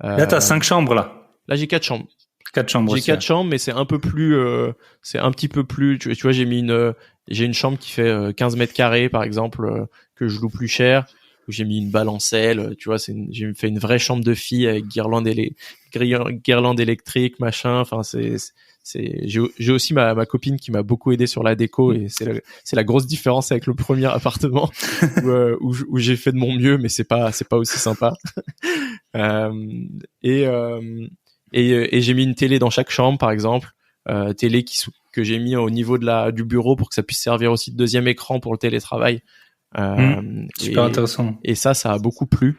Là, t'as 5 chambres, là. Là, j'ai 4 chambres. 4 chambres. J'ai 4 chambres, mais c'est un peu plus, c'est un petit peu plus, tu vois, j'ai une chambre qui fait 15 mètres carrés, par exemple, que je loue plus cher, où j'ai mis une balancelle, tu vois, j'ai fait une vraie chambre de fille avec guirlande électrique, machin, enfin, j'ai aussi ma copine qui m'a beaucoup aidé sur la déco, et c'est la grosse différence avec le premier appartement où j'ai fait de mon mieux, mais c'est pas aussi sympa. Et j'ai mis une télé dans chaque chambre, par exemple, télé que j'ai mis au niveau du bureau pour que ça puisse servir aussi de deuxième écran pour le télétravail. Super intéressant. Et ça a beaucoup plu.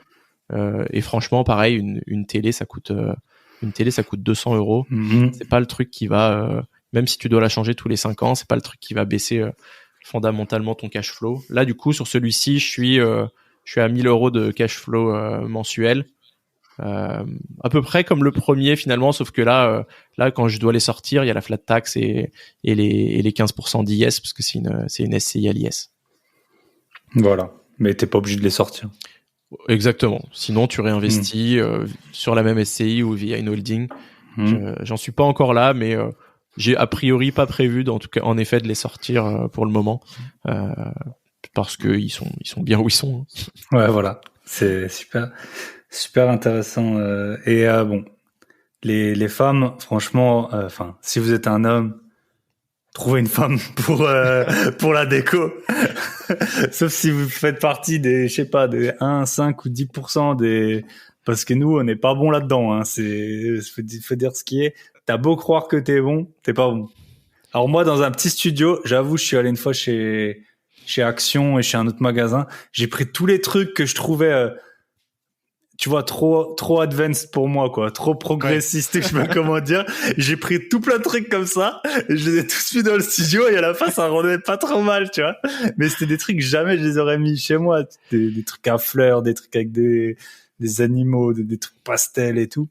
Et franchement, pareil, une télé, ça coûte 200 euros. C'est pas le truc qui va, même si tu dois la changer tous les 5 ans, c'est pas le truc qui va baisser fondamentalement ton cash flow. Là, du coup, sur celui-ci, je suis à 1000 euros de cash flow mensuel. À peu près comme le premier finalement, sauf que là quand je dois les sortir, il y a la flat tax et les 15% d'IS, parce que c'est une SCI à l'IS. Voilà, mais t'es pas obligé de les sortir. Exactement. Sinon, tu réinvestis sur la même SCI ou via une holding. J'en suis pas encore là, mais j'ai a priori pas prévu, en tout cas, en effet, de les sortir pour le moment, parce que ils sont bien où ils sont. Ouais, voilà, c'est super intéressant. Et bon, les femmes, franchement, enfin, si vous êtes un homme, trouvez une femme pour la déco. Sauf si vous faites partie des, je sais pas, des 1, 5 ou 10% parce que nous, on n'est pas bon là-dedans, hein. Faut dire ce qui est. T'as beau croire que t'es bon, t'es pas bon. Alors moi, dans un petit studio, j'avoue, je suis allé une fois chez Action et chez un autre magasin. J'ai pris tous les trucs que je trouvais, tu vois, trop advanced pour moi, quoi, trop progressiste, je sais pas comment dire. J'ai pris tout plein de trucs comme ça, et je les ai tous mis dans le studio, et à la fin, ça rendait pas trop mal, tu vois. Mais c'était des trucs, jamais je les aurais mis chez moi. Des trucs à fleurs, des trucs avec des animaux, des trucs pastels et tout.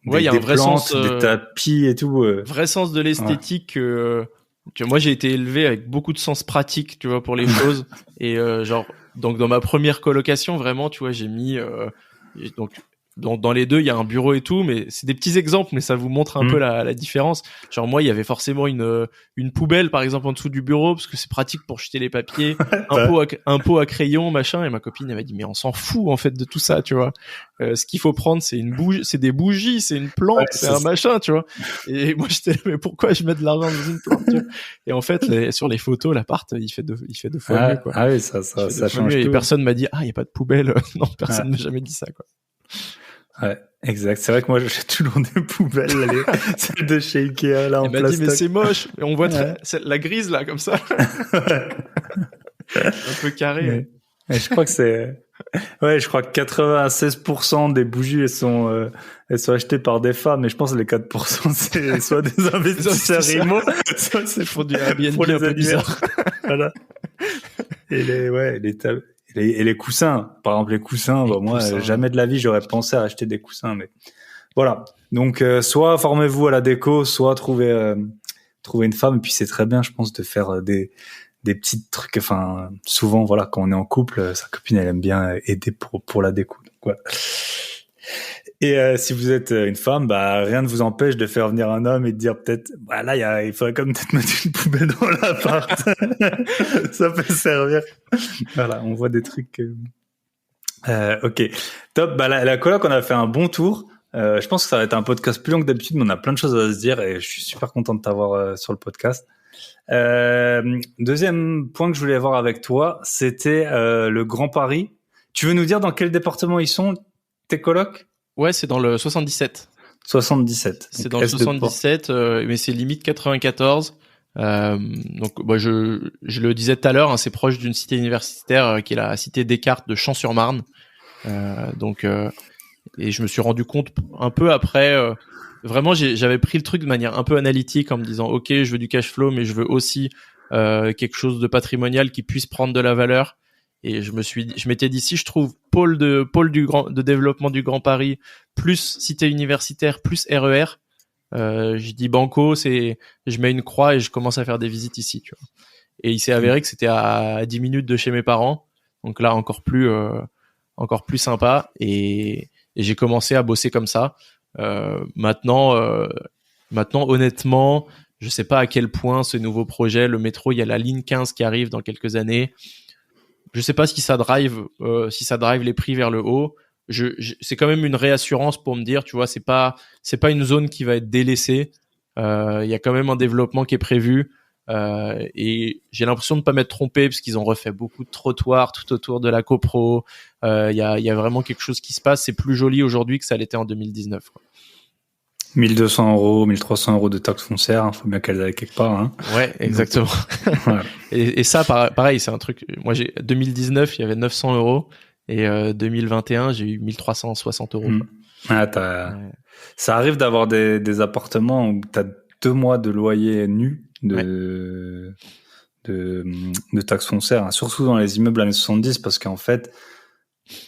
Ouais, il y a un vrai plantes, sens, des tapis et tout. Vrai sens de l'esthétique. Tu vois, moi, j'ai été élevé avec beaucoup de sens pratique, tu vois, pour les choses. Et genre, donc dans ma première colocation, vraiment, tu vois, j'ai mis donc dans les deux, il y a un bureau et tout, mais c'est des petits exemples, mais ça vous montre un peu la différence. Genre moi, il y avait forcément une poubelle, par exemple, en dessous du bureau, parce que c'est pratique pour jeter les papiers, un pot à crayon, machin. Et ma copine, elle m'a dit, mais on s'en fout en fait de tout ça, tu vois. Ce qu'il faut prendre, c'est une bougie, c'est des bougies, c'est une plante, c'est un machin, tu vois. Et moi, j'étais là, mais pourquoi je mets de l'argent dans une plante, tu vois. Et en fait, sur les photos, l'appart, il fait deux fois mieux, quoi. Ah oui, ça change mieux. tout. Et personne m'a dit, il y a pas de poubelle. Non, personne m'a jamais dit ça, quoi. Ouais, exact. C'est vrai que moi, j'ai toujours des poubelles, celles de chez Ikea, là, en plastoc. Elle m'a dit, mais c'est moche. Et on voit la grise, là, comme ça. Un peu carré. Mais je crois que je crois que 96% des bougies, elles sont achetées par des femmes, et je pense que les 4%, c'est soit des investisseurs IMO, soit c'est pour du Airbnb pour les un peu bizarre. Voilà. Et les coussins, par exemple, les coussins, jamais de la vie, j'aurais pensé à acheter des coussins, mais voilà. Donc, soit formez-vous à la déco, soit trouver une femme, et puis c'est très bien, je pense, de faire des petits trucs, enfin, souvent, voilà, quand on est en couple, sa copine, elle aime bien aider pour la déco. Donc, voilà. Et si vous êtes une femme, rien ne vous empêche de faire venir un homme et de dire peut-être, là, il faudrait quand même peut-être mettre une poubelle dans l'appart. Ça peut servir. Voilà, on voit des trucs. Ok, top. La coloc, on a fait un bon tour. Je pense que ça va être un podcast plus long que d'habitude, mais on a plein de choses à se dire et je suis super content de t'avoir sur le podcast. Deuxième point que je voulais voir avec toi, c'était le Grand Paris. Tu veux nous dire dans quel département ils sont, tes colocs? Ouais, c'est dans le 77. 77. C'est dans le 77, mais c'est limite 94. Donc, je le disais tout à l'heure, c'est proche d'une cité universitaire qui est la cité Descartes de Champs-sur-Marne. Et je me suis rendu compte un peu après. Vraiment, j'avais pris le truc de manière un peu analytique en me disant, ok, je veux du cash flow, mais je veux aussi quelque chose de patrimonial qui puisse prendre de la valeur. Et je m'étais dit, si je trouve pôle de développement du Grand Paris, plus cité universitaire, plus RER, je dis banco, je mets une croix et je commence à faire des visites ici, tu vois. Et il s'est avéré que c'était à 10 minutes de chez mes parents. Donc là, encore plus sympa. Et j'ai commencé à bosser comme ça. Maintenant, honnêtement, je sais pas à quel point ce nouveau projet, le métro, il y a la ligne 15 qui arrive dans quelques années. Je sais pas si ça drive les prix vers le haut. C'est quand même une réassurance pour me dire, tu vois, c'est pas une zone qui va être délaissée. Il y a quand même un développement qui est prévu. Et j'ai l'impression de pas m'être trompé parce qu'ils ont refait beaucoup de trottoirs tout autour de la copro. Il y a vraiment quelque chose qui se passe. C'est plus joli aujourd'hui que ça l'était en 2019, quoi. 1200 €, 1300 € de taxes foncières, faut bien qu'elles aillent quelque part, hein. Ouais, exactement. Ouais. Et ça, pareil, c'est un truc. Moi, 2019, il y avait 900 € et 2021, j'ai eu 1360 €. Ça arrive d'avoir des appartements où t'as 2 mois de loyer nu de taxes foncières, hein, surtout dans les immeubles années 70, parce qu'en fait,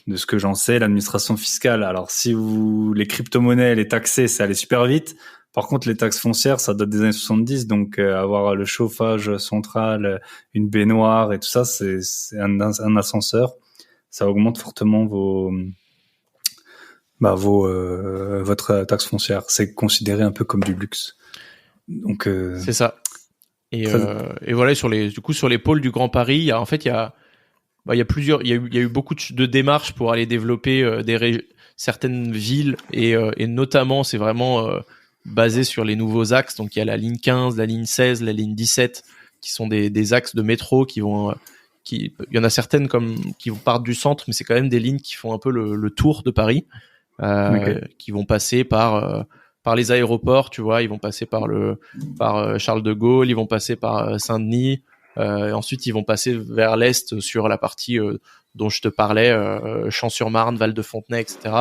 de ce que j'en sais, l'administration fiscale, alors si les crypto-monnaies, les taxer, ça allait super vite. Par contre, les taxes foncières, ça date des années 70, donc avoir le chauffage central, une baignoire et tout ça, c'est un ascenseur. Ça augmente fortement votre taxe foncière. C'est considéré un peu comme du luxe. Donc c'est ça. Et voilà, sur les pôles du Grand Paris, il y a eu beaucoup de démarches pour aller développer certaines villes et notamment c'est vraiment basé sur les nouveaux axes. Donc il y a la ligne 15, la ligne 16, la ligne 17 qui sont des axes de métro il y en a certaines qui partent du centre, mais c'est quand même des lignes qui font un peu le tour de Paris, qui vont passer par les aéroports, tu vois, ils vont passer par Charles de Gaulle, ils vont passer par Saint-Denis. Ensuite, ils vont passer vers l'est sur la partie dont je te parlais, Champs-sur-Marne, Val-de-Fontenay, etc.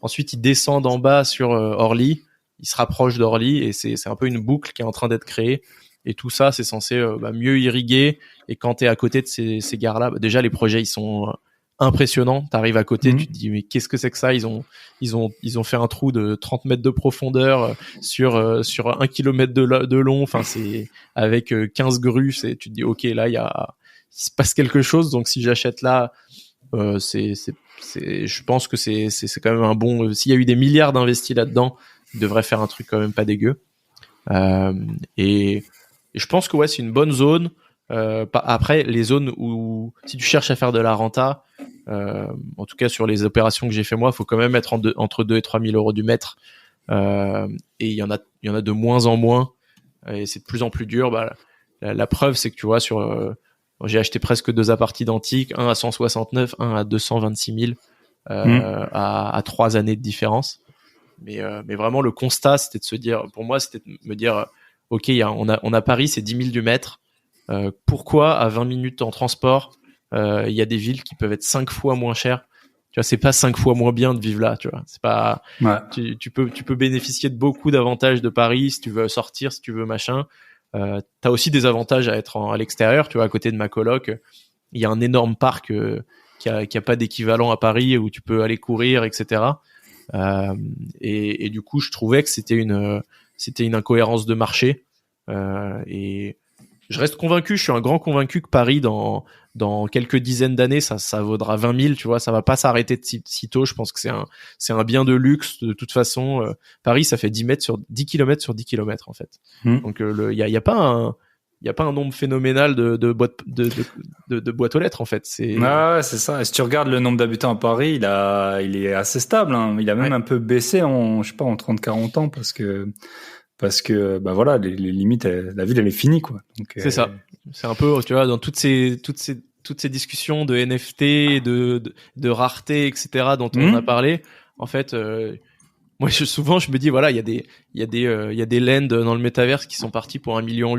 Ensuite, ils descendent en bas sur Orly, ils se rapprochent d'Orly et c'est un peu une boucle qui est en train d'être créée. Et tout ça, c'est censé mieux irriguer. Et quand t'es à côté de ces gares-là, déjà les projets ils sont impressionnants. T'arrives à côté, tu te dis mais qu'est-ce que c'est que ça ? Ils ont fait un trou de 30 mètres de profondeur sur 1 kilomètre de long. Enfin c'est avec 15 grues. Tu te dis ok là il se passe quelque chose. Donc si j'achète là, c'est je pense que c'est quand même un bon. S'il y a eu des milliards d'investis là-dedans, il devrait faire un truc quand même pas dégueu. Et je pense que ouais, c'est une bonne zone. Après, les zones où si tu cherches à faire de la renta, en tout cas sur les opérations que j'ai fait moi, faut quand même être entre 2 et 3 000 euros du mètre. Et il y en a de moins en moins. Et c'est de plus en plus dur. La preuve, c'est que tu vois, j'ai acheté presque 2 apparts identiques, un à 169, un à 226 000, à 3 années de différence. Mais vraiment, le constat, c'était de se dire, pour moi, c'était de me dire, ok, on a Paris, c'est 10 000 du mètre. Pourquoi à 20 minutes en transport, il y a des villes qui peuvent être 5 fois moins chères? Tu vois, c'est pas 5 fois moins bien de vivre là, tu vois. C'est pas, Ouais. tu peux bénéficier de beaucoup d'avantages de Paris si tu veux sortir, si tu veux machin. T'as aussi des avantages à être à l'extérieur, tu vois, à côté de ma coloc. Il y a un énorme parc qui a pas d'équivalent à Paris où tu peux aller courir, etc. Et du coup, je trouvais que c'était une incohérence de marché. Et je reste convaincu, je suis un grand convaincu que Paris, dans quelques dizaines d'années, ça vaudra 20 000, tu vois, ça va pas s'arrêter de si tôt. Je pense que c'est un bien de luxe, de toute façon. Paris, ça fait 10 km sur 10 km, en fait. Donc, il y a pas un nombre phénoménal de boîtes aux lettres, en fait. Ouais, c'est ça. Et si tu regardes le nombre d'habitants à Paris, il est assez stable, hein. Il a même un peu baissé en 30-40 ans parce que bah voilà, les limites, la ville elle est finie, quoi. Donc, c'est ça. C'est un peu, tu vois, dans toutes ces discussions de NFT, de rareté, etc. dont on a parlé. En fait, moi souvent je me dis voilà, il y a des lands dans le métaverse qui sont partis pour 1,8 million.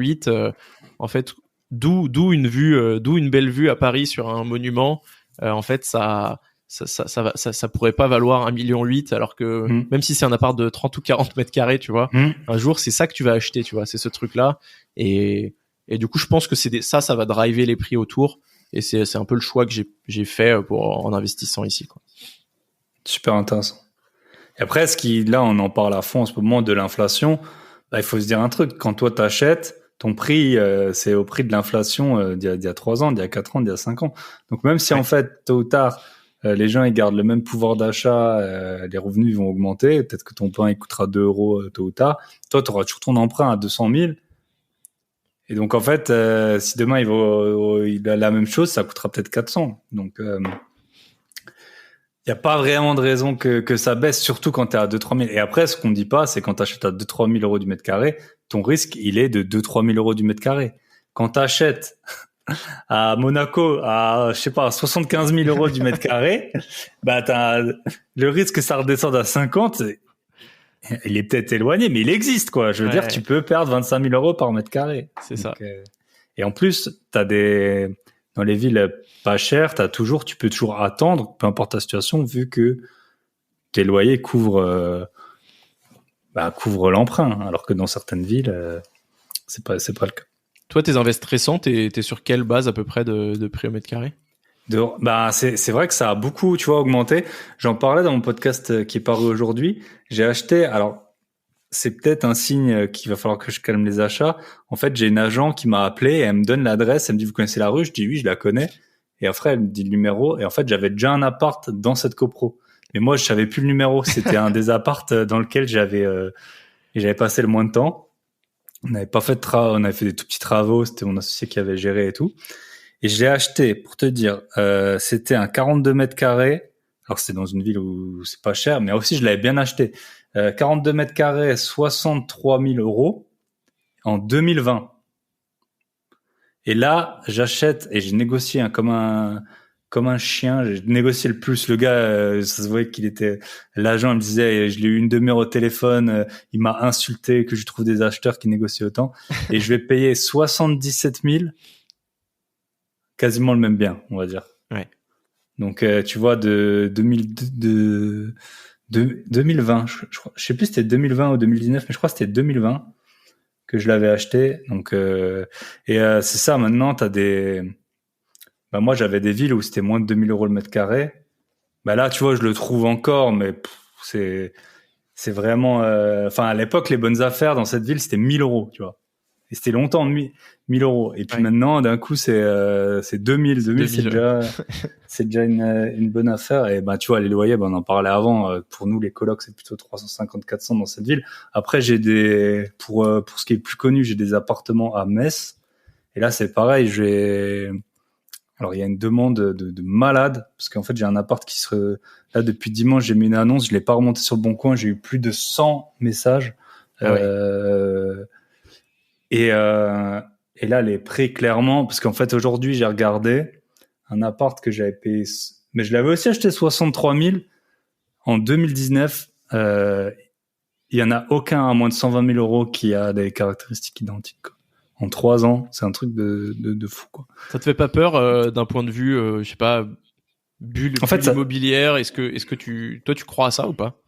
En fait, d'où une belle vue à Paris sur un monument. En fait, ça pourrait pas valoir 1,8 million, alors que même si c'est un appart de 30 ou 40 mètres carrés, tu vois, un jour c'est ça que tu vas acheter, tu vois, c'est ce truc là. Et du coup, je pense que ça va driver les prix autour. Et c'est un peu le choix que j'ai fait en investissant ici, quoi. Super intéressant. Et après, là, on en parle à fond en ce moment de l'inflation. Bah, il faut se dire un truc. Quand toi t'achètes, ton prix, c'est au prix de l'inflation d'il y a 3 ans, d'il y a 4 ans, d'il y a 5 ans. Donc même si en fait, tôt ou tard, les gens ils gardent le même pouvoir d'achat, les revenus ils vont augmenter. Peut-être que ton pain il coûtera 2 euros tôt ou tard. Toi, tu auras toujours ton emprunt à 200 000. Et donc en fait, si demain il a la même chose, ça coûtera peut-être 400. Donc il n'y a pas vraiment de raison que ça baisse, surtout quand tu es à 2-3 000. Et après, ce qu'on dit pas, c'est quand tu achètes à 2-3 000 euros du mètre carré, ton risque, il est de 2-3 000 euros du mètre carré. Quand tu achètes à Monaco à, je sais pas, 75 000 euros du mètre carré, bah, le risque que ça redescende à 50, il est peut-être éloigné, mais il existe, quoi. Je veux dire, tu peux perdre 25 000 euros par mètre carré. C'est ça. Et en plus, dans les villes pas chères, tu peux toujours attendre, peu importe ta situation, vu que tes loyers couvrent l'emprunt, alors que dans certaines villes, c'est pas le cas. Toi, tes investissements récents, t'es sur quelle base à peu près de prix au mètre carré? C'est vrai que ça a beaucoup, tu vois, augmenté. J'en parlais dans mon podcast qui est paru aujourd'hui. J'ai acheté, alors c'est peut-être un signe qu'il va falloir que je calme les achats. En fait, j'ai une agent qui m'a appelé et elle me donne l'adresse. Elle me dit, vous connaissez la rue? Je dis oui, je la connais. Et après, elle me dit le numéro. Et en fait, j'avais déjà un appart dans cette copro. Mais moi, je savais plus le numéro. C'était un des apparts dans lequel j'avais passé le moins de temps. On n'avait pas fait de on avait fait des tout petits travaux. C'était mon associé qui avait géré et tout. Et je l'ai acheté, pour te dire, c'était un 42 mètres carrés. Alors, c'est dans une ville où c'est pas cher, mais aussi, je l'avais bien acheté. 42 mètres carrés, 63 000 euros en 2020. Et là, j'achète et j'ai négocié comme un chien. J'ai négocié le plus. Le gars, ça se voyait qu'il était, l'agent, il me disait, je l'ai eu une demi-heure au téléphone, il m'a insulté que je trouve des acheteurs qui négocient autant. Et je vais payer 77 000, quasiment le même bien, on va dire. Ouais. Donc, tu vois, de 2020, je sais plus si c'était 2020 ou 2019, mais je crois que c'était 2020 que je l'avais acheté. Donc, c'est ça. Maintenant, moi, j'avais des villes où c'était moins de 2 000 euros le mètre carré. Bah là, tu vois, je le trouve encore, mais c'est vraiment. À l'époque, les bonnes affaires dans cette ville, c'était 1 000 euros, tu vois. Et c'était longtemps, 1000 euros. Et puis maintenant, d'un coup, c'est 2000. 2000, c'est déjà une bonne affaire. Et tu vois, les loyers, on en parlait avant. Pour nous, les colocs, c'est plutôt 350, 400 dans cette ville. Après, pour ce qui est plus connu, j'ai des appartements à Metz. Et là, c'est pareil. Alors, il y a une demande de malade. Parce qu'en fait, j'ai un appart là, depuis dimanche, j'ai mis une annonce. Je l'ai pas remonté sur le Bon Coin. J'ai eu plus de 100 messages. Et là, les prix, clairement, parce qu'en fait, aujourd'hui, j'ai regardé un appart que j'avais payé, mais je l'avais aussi acheté 63 000 en 2019. Il y en a aucun à moins de 120 000 euros qui a des caractéristiques identiques, quoi. En 3 ans, c'est un truc de fou, quoi. Ça te fait pas peur d'un point de vue, je sais pas, bulle immobilière? Est-ce que tu crois à ça ou pas?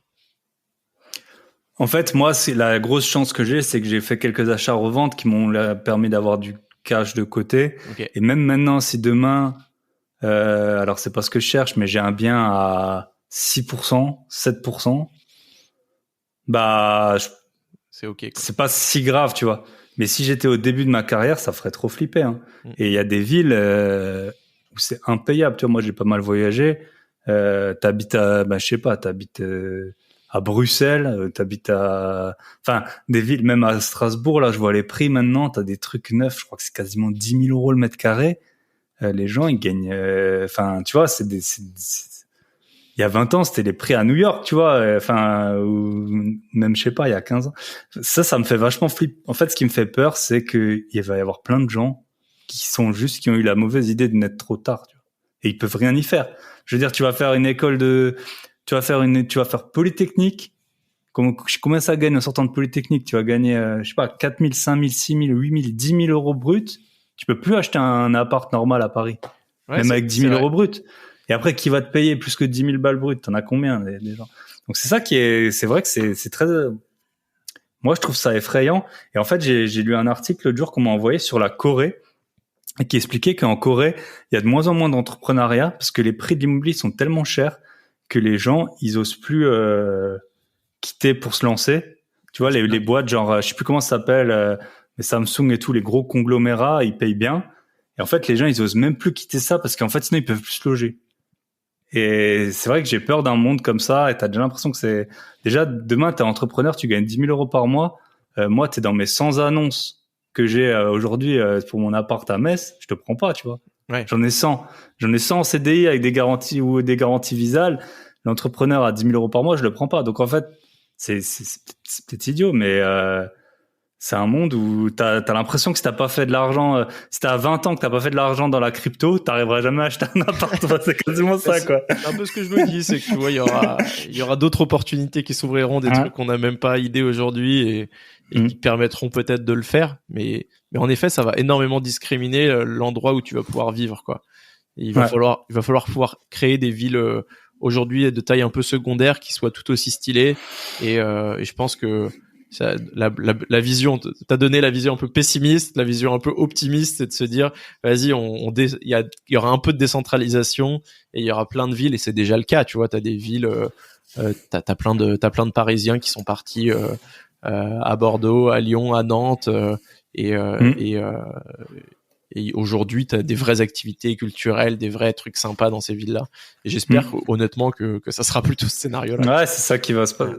En fait, moi, c'est la grosse chance que j'ai, c'est que j'ai fait quelques achats-reventes qui m'ont permis d'avoir du cash de côté. Okay. Et même maintenant, si demain, alors c'est pas ce que je cherche, mais j'ai un bien à 6%, 7%, c'est ok, quoi. C'est pas si grave, tu vois. Mais si j'étais au début de ma carrière, ça ferait trop flipper, hein. Et il y a des villes où c'est impayable. Tu vois, moi, j'ai pas mal voyagé. T'habites t'habites à Bruxelles, des villes, même à Strasbourg, là, je vois les prix maintenant, t'as des trucs neufs, je crois que c'est quasiment 10 000 euros le mètre carré. Les gens, ils gagnent, tu vois, il y a 20 ans, c'était les prix à New York, tu vois, ou même, je sais pas, il y a 15 ans. Ça me fait vachement flipper. En fait, ce qui me fait peur, c'est qu'il va y avoir plein de gens qui ont eu la mauvaise idée de naître trop tard, tu vois. Et ils peuvent rien y faire. Je veux dire, tu vas faire une école tu vas faire Polytechnique. Combien ça gagne en sortant de Polytechnique? Tu vas gagner, je sais pas, 4 000, 5 000, 6 000, 8 000, 10 000 euros bruts. Tu peux plus acheter un appart normal à Paris. Même avec 10 000 euros bruts. Et après, qui va te payer plus que 10 000 balles brutes? T'en as combien, les gens? Donc, c'est ça c'est vrai que c'est très, moi, je trouve ça effrayant. Et en fait, j'ai lu un article l'autre jour qu'on m'a envoyé sur la Corée, et qui expliquait qu'en Corée, il y a de moins en moins d'entrepreneuriat parce que les prix de l'immobilier sont tellement chers que les gens, ils osent plus quitter pour se lancer. Tu vois, les boîtes, genre, je sais plus comment ça s'appelle, mais Samsung et tout, les gros conglomérats, ils payent bien. Et en fait, les gens, ils osent même plus quitter ça parce qu'en fait, sinon, ils peuvent plus se loger. Et c'est vrai que j'ai peur d'un monde comme ça. Et t'as déjà l'impression que déjà, demain, t'es entrepreneur, tu gagnes 10 000 euros par mois. Moi, t'es dans mes 100 annonces que j'ai aujourd'hui pour mon appart à Metz. Je te prends pas, tu vois. Ouais. J'en ai 100 en CDI avec des garanties ou des garanties visales. L'entrepreneur à 10 000 euros par mois, je le prends pas. Donc en fait, c'est peut-être idiot, mais c'est un monde où t'as l'impression que si t'as pas fait de l'argent, si t'as 20 ans que t'as pas fait de l'argent dans la crypto, t'arriveras jamais à acheter un appartement. C'est quasiment ça, quoi. C'est un peu ce que je me dis, c'est que tu vois, il y aura d'autres opportunités qui s'ouvriront, des trucs qu'on n'a même pas idée aujourd'hui et qui permettront peut-être de le faire. Mais en effet, ça va énormément discriminer l'endroit où tu vas pouvoir vivre, quoi. Et il va falloir pouvoir créer des villes aujourd'hui de taille un peu secondaire qui soient tout aussi stylées. Et je pense que la vision, t'as donné la vision un peu pessimiste, la vision un peu optimiste, c'est de se dire, vas-y, il y aura un peu de décentralisation et il y aura plein de villes, et c'est déjà le cas, tu vois, t'as des villes, t'as plein de Parisiens qui sont partis à Bordeaux, à Lyon, à Nantes, et aujourd'hui, tu as des vraies activités culturelles, des vrais trucs sympas dans ces villes-là. Et j'espère honnêtement que ça sera plutôt ce scénario-là. Ouais, c'est ça qui va se passer.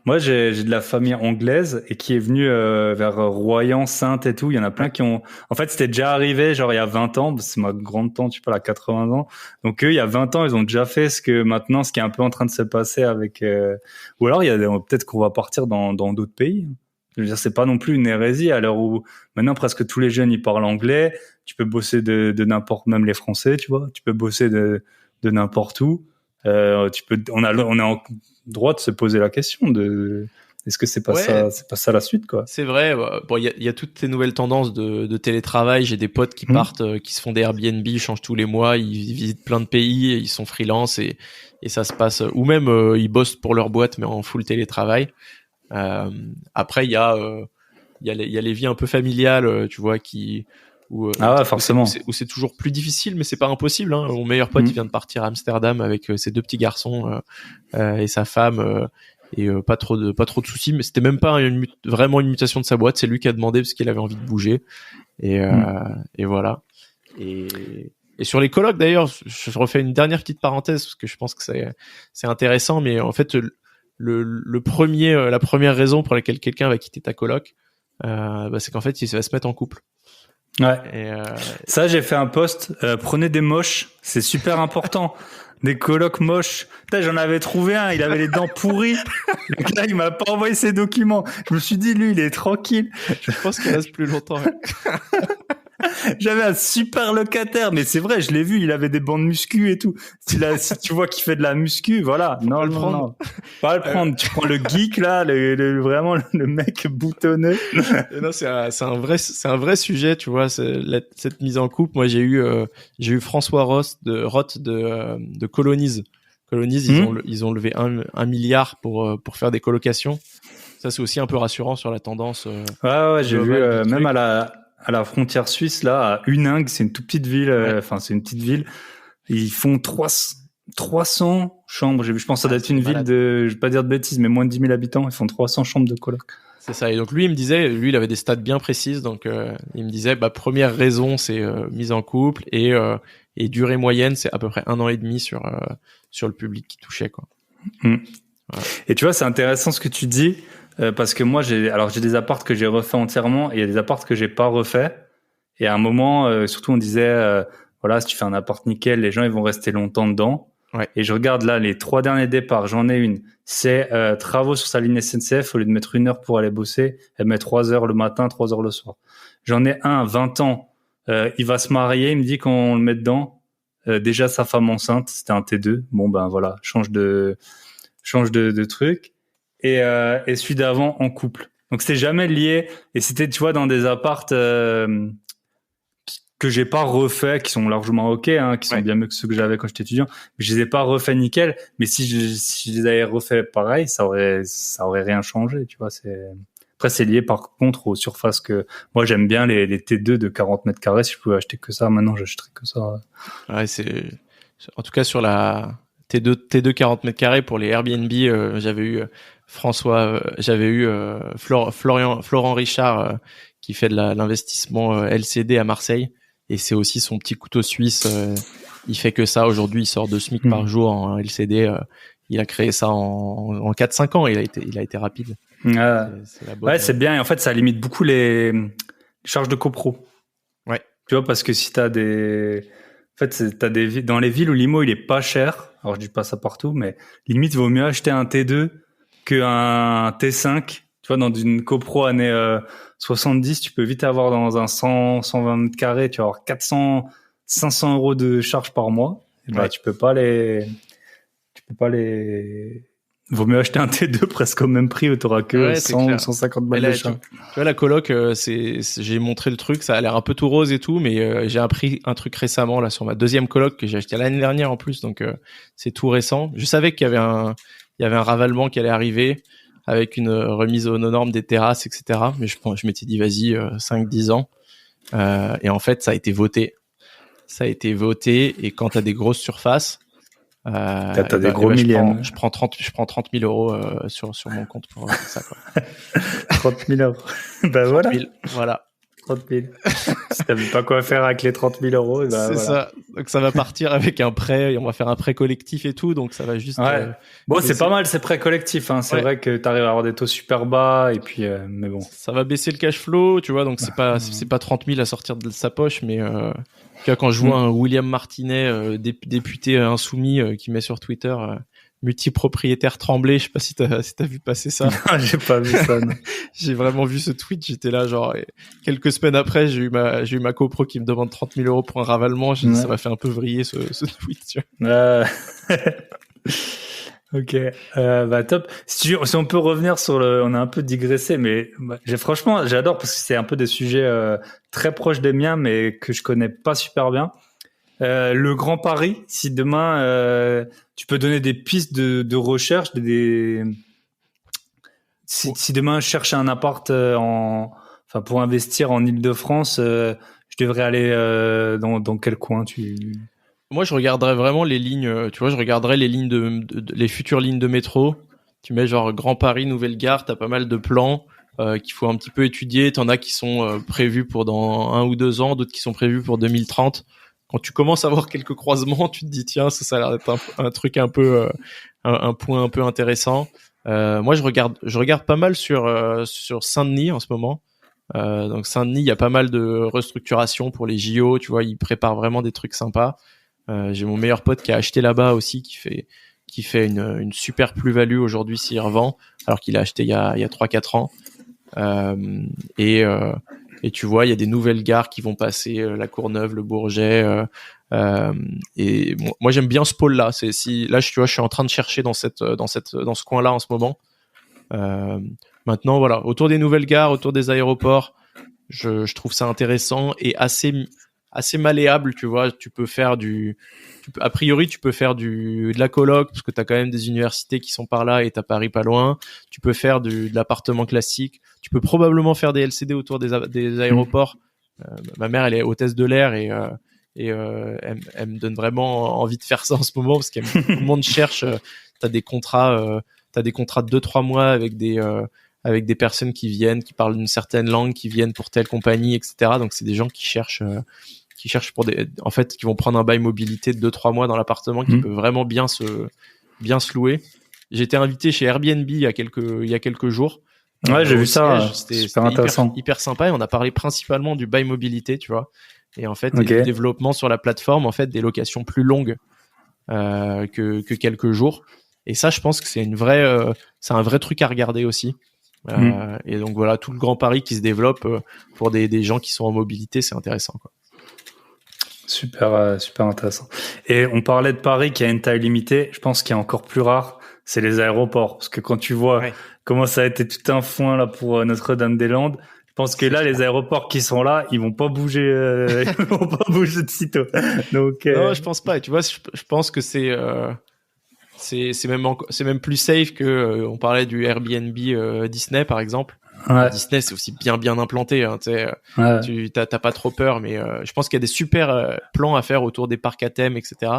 Moi, j'ai de la famille anglaise et qui est venue vers Royan, Saintes et tout. Il y en a plein qui ont... En fait, c'était déjà arrivé, genre il y a 20 ans. C'est ma grande-tante, je sais pas, elle a 80 ans. Donc eux, il y a 20 ans, ils ont déjà fait ce qui est un peu en train de se passer avec... Ou alors, peut-être qu'on va partir dans d'autres pays. Je veux dire, c'est pas non plus une hérésie à l'heure où maintenant presque tous les jeunes ils parlent anglais. Tu peux bosser de n'importe, même les Français, tu vois. Tu peux bosser de n'importe où. On a en droit de se poser la question de est-ce que c'est pas ça la suite, quoi. C'est vrai. Bon, il y a toutes ces nouvelles tendances de télétravail. J'ai des potes qui partent, qui se font des Airbnb, ils changent tous les mois, ils visitent plein de pays, ils sont freelance et ça se passe. Ou même ils bossent pour leur boîte mais en full télétravail. Après il y a les vies un peu familiales, tu vois, forcément, où c'est toujours plus difficile, mais c'est pas impossible, hein. Mon meilleur pote il vient de partir à Amsterdam avec ses 2 petits garçons et sa femme, pas trop de soucis. Mais c'était même pas vraiment une mutation de sa boîte. C'est lui qui a demandé parce qu'il avait envie de bouger. Et voilà. Et sur les colocs d'ailleurs, je refais une dernière petite parenthèse parce que je pense que c'est intéressant. Mais en fait, la première raison pour laquelle quelqu'un va quitter ta coloc, c'est qu'en fait, il va se mettre en couple. Ouais. Ça, j'ai fait un post. Prenez des moches, c'est super important. Des colocs moches. Putain, j'en avais trouvé un, il avait les dents pourries. Donc là, il m'a pas envoyé ses documents. Je me suis dit, lui, il est tranquille. Je pense qu'il reste plus longtemps. J'avais un super locataire, mais c'est vrai, je l'ai vu, il avait des bandes muscu et tout. Si tu vois qu'il fait de la muscu, voilà. Non. Pas le prendre. Tu prends le geek, là, vraiment le mec boutonneux. Non, c'est un vrai sujet, tu vois, cette mise en couple. Moi, j'ai eu François Roth de Colonize. Colonize, ils ont levé 1 milliard pour faire des colocations. Ça, c'est aussi un peu rassurant sur la tendance. Ouais, j'ai vu, même à la frontière suisse, là, à Huningue, c'est une toute petite ville, c'est une petite ville. Ils font 300 chambres. J'ai vu, je pense que ça doit être une ville je vais pas dire de bêtises, mais moins de 10 000 habitants. Ils font 300 chambres de coloc. C'est ça. Et donc, lui, il avait des stats bien précises. Donc, il me disait, première raison, c'est mise en couple et durée moyenne, c'est à peu près 1 an et demi sur le public qui touchait, quoi. Voilà. Et tu vois, c'est intéressant ce que tu dis. Parce que moi, j'ai des apparts que j'ai refait entièrement et il y a des apparts que j'ai pas refait. Et à un moment, surtout, on disait, voilà, si tu fais un appart nickel, les gens, ils vont rester longtemps dedans. Ouais. Et je regarde là, les 3 derniers départs, j'en ai une. C'est travaux sur sa ligne SNCF, au lieu de mettre 1 heure pour aller bosser, elle met 3 heures le matin, 3 heures le soir. J'en ai un, 20 ans, il va se marier, il me dit qu'on le met dedans. Déjà, sa femme enceinte, c'était un T2. Bon, ben voilà, change de truc. Et celui d'avant en couple. Donc c'était jamais lié, et c'était, tu vois, dans des apparts que j'ai pas refait, qui sont largement ok, hein, qui sont bien mieux que ceux que j'avais quand j'étais étudiant, mais je les ai pas refait nickel. Mais si je les avais refait pareil, ça aurait rien changé, tu vois. Après, c'est lié par contre aux surfaces que moi j'aime bien, les T2 de 40 mètres carrés. Si je pouvais acheter que ça, maintenant j'achèterais que ça. Ouais, en tout cas sur la T2 40 mètres carrés pour les Airbnb, j'avais eu Florent Richard qui fait de l'investissement LCD à Marseille, et c'est aussi son petit couteau suisse. Il fait que ça aujourd'hui, il sort 2 SMIC par jour en LCD. Il a créé ça en 4-5 ans. Il a été rapide. C'est bien, et en fait ça limite beaucoup les charges de copro. Ouais. Tu vois, parce que si t'as dans les villes où l'IMO il est pas cher, alors je dis pas ça partout, mais limite il vaut mieux acheter un T2 qu'un T5. Tu vois, dans une copro années 70, tu peux vite avoir dans un 120 mètres carrés, tu vas avoir 500 euros de charges par mois. Et tu peux pas les vaut mieux acheter un T2 presque au même prix où t'auras que 100 ou 150 balles de charges. Tu vois, la coloc, j'ai montré le truc, ça a l'air un peu tout rose et tout, mais j'ai appris un truc récemment là sur ma deuxième coloc que j'ai acheté l'année dernière en plus, donc c'est tout récent. Je savais qu'il y avait un ravalement qui allait arriver avec une remise aux normes des terrasses, etc. Mais je m'étais dit vas-y, 5-10 ans. Et en fait, ça a été voté. Et quand t'as des grosses surfaces, t'as des gros millions. Je prends 30 000 euros sur mon compte pour ça, quoi. 30 000 euros. Ben voilà. 000, voilà. 30 000. Si t'avais pas quoi faire avec les 30 000 euros, ben c'est ça. Donc ça va partir avec un prêt, et on va faire un prêt collectif et tout, donc ça va juste. Ouais. Bon, c'est pas mal ces prêts collectifs, hein. C'est vrai que t'arrives à avoir des taux super bas, et puis, mais bon. Ça va baisser le cash flow, tu vois, donc c'est pas 30 000 à sortir de sa poche, mais quand je vois un William Martinet, député insoumis, qui met sur Twitter multipropriétaire Tremblay, je sais pas si t'as vu passer ça. Non, j'ai pas vu ça, non. J'ai vraiment vu ce tweet, j'étais là genre, quelques semaines après, j'ai eu ma copro qui me demande 30 000 euros pour un ravalement. J'ai dit, ça m'a fait un peu vriller ce tweet, tu vois. Ok, top. Si on peut revenir on a un peu digressé, mais franchement, j'adore parce que c'est un peu des sujets très proches des miens, mais que je connais pas super bien. Le Grand Paris, si demain tu peux donner des pistes de recherche, si demain je cherche un appart pour investir en Île-de-France, je devrais aller dans quel coin Moi, je regarderais vraiment les lignes. Tu vois, je regarderais les lignes les futures lignes de métro. Tu mets genre Grand Paris, Nouvelle Gare, t'as pas mal de plans qu'il faut un petit peu étudier. T'en as qui sont prévus pour dans 1 ou 2 ans, d'autres qui sont prévus pour 2030. Quand tu commences à voir quelques croisements, tu te dis tiens, ça a l'air d'être un truc un peu un point un peu intéressant. Moi, je regarde pas mal sur Saint-Denis en ce moment. Donc Saint-Denis, il y a pas mal de restructuration pour les JO. Tu vois, ils préparent vraiment des trucs sympas. J'ai mon meilleur pote qui a acheté là-bas aussi, qui fait une super plus-value aujourd'hui s'il revend, alors qu'il a acheté il y a 3-4 ans. Et tu vois, il y a des nouvelles gares qui vont passer, la Courneuve, le Bourget. Et moi, j'aime bien ce pôle-là. Là, tu vois, je suis en train de chercher dans ce coin-là en ce moment. Maintenant, voilà, autour des nouvelles gares, autour des aéroports, je trouve ça intéressant et assez malléable, tu vois. A priori, tu peux faire de la coloc parce que t'as quand même des universités qui sont par là et t'as Paris pas loin. Tu peux faire de l'appartement classique. Tu peux probablement faire des LCD autour des aéroports. Ma mère, elle est hôtesse de l'air et elle me donne vraiment envie de faire ça en ce moment parce que tout le monde cherche. T'as des contrats de 2-3 mois avec des personnes qui viennent, qui parlent une certaine langue, qui viennent pour telle compagnie, etc. Donc c'est des gens qui cherchent qui vont prendre un bail mobilité de 2-3 mois dans l'appartement qui peut vraiment bien se louer. J'ai été invité chez Airbnb il y a quelques jours. Ouais, j'ai vu ça. C'était super intéressant. hyper sympa et on a parlé principalement du bail mobilité, tu vois. Et en fait, Okay. du développement sur la plateforme, en fait, des locations plus longues que quelques jours. Et ça, je pense que c'est un vrai truc à regarder aussi. Et donc voilà, tout le Grand Paris qui se développe pour des gens qui sont en mobilité, c'est intéressant, quoi. Super intéressant. Et on parlait de Paris qui a une taille limitée. Je pense qu'il y a encore plus rare, c'est les aéroports. Parce que quand tu vois comment ça a été tout un foin là pour Notre-Dame-des-Landes, je pense que là, les aéroports qui sont là, ils vont pas bouger de sitôt. Donc, non, je pense pas. Et tu vois, je pense que c'est même plus safe que on parlait du Airbnb Disney par exemple. Ouais. Disney c'est aussi bien implanté, hein, tu t'as pas trop peur, mais je pense qu'il y a des super plans à faire autour des parcs à thème, etc.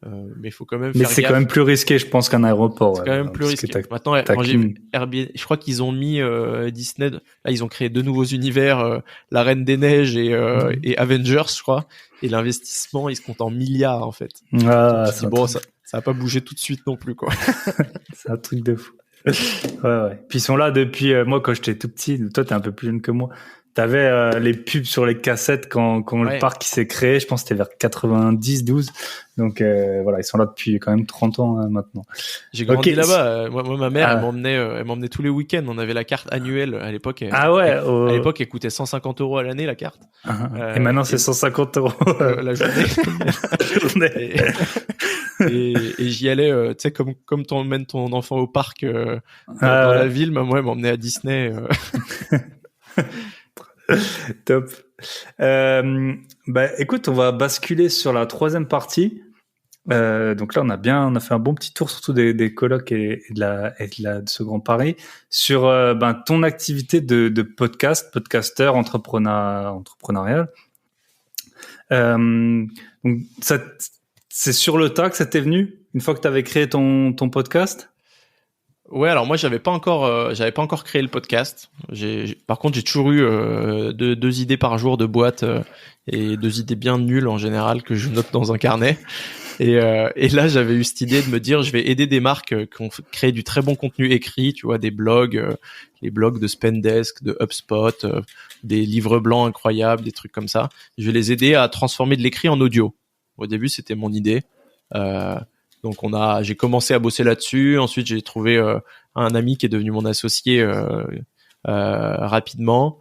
Mais il faut quand même faire c'est gaffe. quand même plus risqué, je pense, qu'un aéroport. C'est quand même plus risqué. Maintenant, quand j'ai vu Airbnb, je crois qu'ils ont mis Disney. Là, ils ont créé 2 nouveaux univers, la Reine des Neiges et Avengers, je crois. Et l'investissement, il se compte en milliards en fait. Ah, dis, bon, ça va pas bouger tout de suite non plus, quoi. C'est un truc de fou. Ouais. Puis ils sont là depuis moi quand j'étais tout petit. Toi, t'es un peu plus jeune que moi. T'avais les pubs sur les cassettes quand le parc il s'est créé. Je pense que c'était vers 90-12. Donc voilà, ils sont là depuis quand même 30 ans maintenant. J'ai grandi là-bas. Moi, ma mère, elle m'emmenait tous les week-ends. On avait la carte annuelle à l'époque. À l'époque, elle coûtait 150 € à l'année, la carte. Et maintenant, c'est 150 € la journée. Et j'y allais, tu sais, comme t'emmènes ton enfant au parc dans la ville, moi, elle m'emmenait à Disney. Top. Écoute, on va basculer sur la 3e partie. Donc là, on a fait un bon petit tour, surtout des colocs et de ce Grand Paris, sur ton activité de podcasteur, entrepreneurial. Donc ça, c'est sur le tas que ça t'est venu une fois que tu avais créé ton podcast? Ouais, alors moi j'avais pas encore créé le podcast. Par contre, j'ai toujours eu 2 idées par jour de boîte et 2 idées bien nulles en général que je note dans un carnet. Et là, j'avais eu cette idée de me dire, je vais aider des marques qui ont créé du très bon contenu écrit, tu vois, des blogs, les blogs de Spendesk, de HubSpot, des livres blancs incroyables, des trucs comme ça. Je vais les aider à transformer de l'écrit en audio. Au début, c'était mon idée. Donc j'ai commencé à bosser là-dessus. Ensuite, j'ai trouvé un ami qui est devenu mon associé rapidement.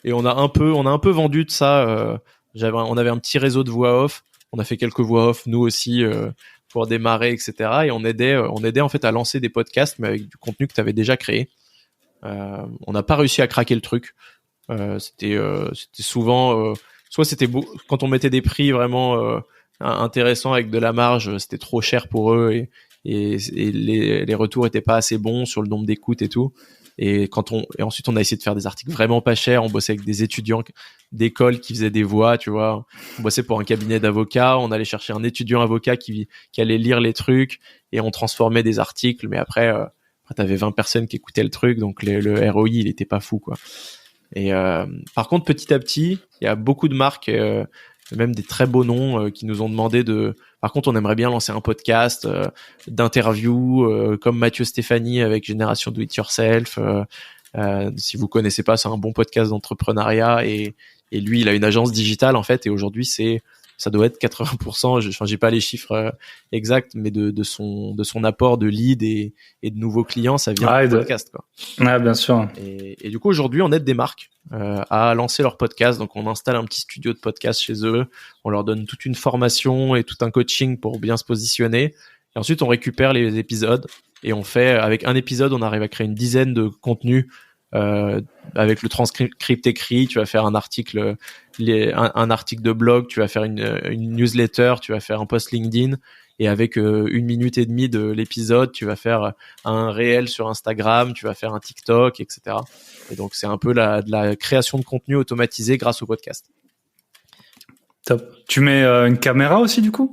Et on a un peu vendu de ça. On avait un petit réseau de voix off. On a fait quelques voix off nous aussi pour démarrer, etc. Et on aidait en fait à lancer des podcasts, mais avec du contenu que tu avais déjà créé. On n'a pas réussi à craquer le truc. C'était souvent soit c'était beau quand on mettait des prix vraiment intéressant avec de la marge, c'était trop cher pour eux et les retours étaient pas assez bons sur le nombre d'écoutes et tout. Et ensuite on a essayé de faire des articles vraiment pas chers. On bossait avec des étudiants d'école qui faisaient des voix, tu vois. On bossait pour un cabinet d'avocats. On allait chercher un étudiant avocat qui allait lire les trucs et on transformait des articles. Mais après t'avais 20 personnes qui écoutaient le truc, donc le ROI, il était pas fou, quoi. Et par contre, petit à petit, il y a beaucoup de marques, même des très beaux noms, qui nous ont demandé par contre, on aimerait bien lancer un podcast d'interviews, comme Mathieu Stéphanie avec Génération Do It Yourself. Si vous connaissez pas, c'est un bon podcast d'entrepreneuriat, et lui, il a une agence digitale, en fait, et aujourd'hui, ça doit être 80%, j'ai pas les chiffres exacts, mais de son apport de lead et de nouveaux clients, ça vient du podcast, quoi. Ouais, bien sûr. Et du coup, aujourd'hui, on aide des marques à lancer leur podcast. Donc, on installe un petit studio de podcast chez eux. On leur donne toute une formation et tout un coaching pour bien se positionner. Et ensuite, on récupère les épisodes et on fait, avec un épisode, on arrive à créer une dizaine de contenus avec le transcript écrit. Tu vas faire un article, un article de blog, tu vas faire une newsletter, tu vas faire un post LinkedIn, et avec 1 minute et demie de l'épisode, tu vas faire un réel sur Instagram, tu vas faire un TikTok, etc. Et donc c'est un peu de la création de contenu automatisée grâce au podcast. Top. Tu mets une caméra aussi, du coup?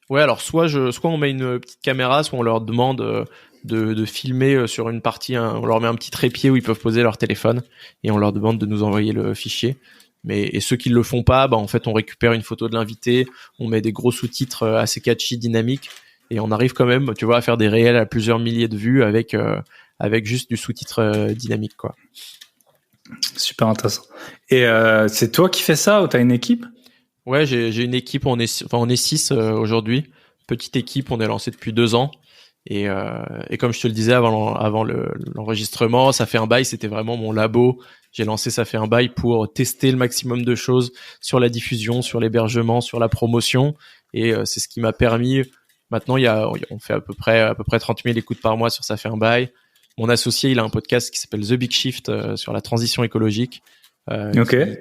Ouais, alors soit on met une petite caméra, soit on leur demande de filmer sur une partie, on leur met un petit trépied où ils peuvent poser leur téléphone et on leur demande de nous envoyer le fichier. Et ceux qui le font pas, en fait, on récupère une photo de l'invité, on met des gros sous-titres assez catchy, dynamiques, et on arrive quand même, tu vois, à faire des réels à plusieurs milliers de vues avec juste du sous-titre dynamique, quoi. Super intéressant. Et c'est toi qui fais ça ou t'as une équipe? Ouais, j'ai une équipe, on est 6 aujourd'hui. Petite équipe, on est lancé depuis 2 ans. Et comme je te le disais avant l'enregistrement, ça fait un bail, c'était vraiment mon labo. J'ai lancé ça fait un bail pour tester le maximum de choses sur la diffusion, sur l'hébergement, sur la promotion. Et c'est ce qui m'a permis. Maintenant, on fait à peu près 30 000 écoutes par mois sur ça fait un bail. Mon associé, il a un podcast qui s'appelle The Big Shift sur la transition écologique,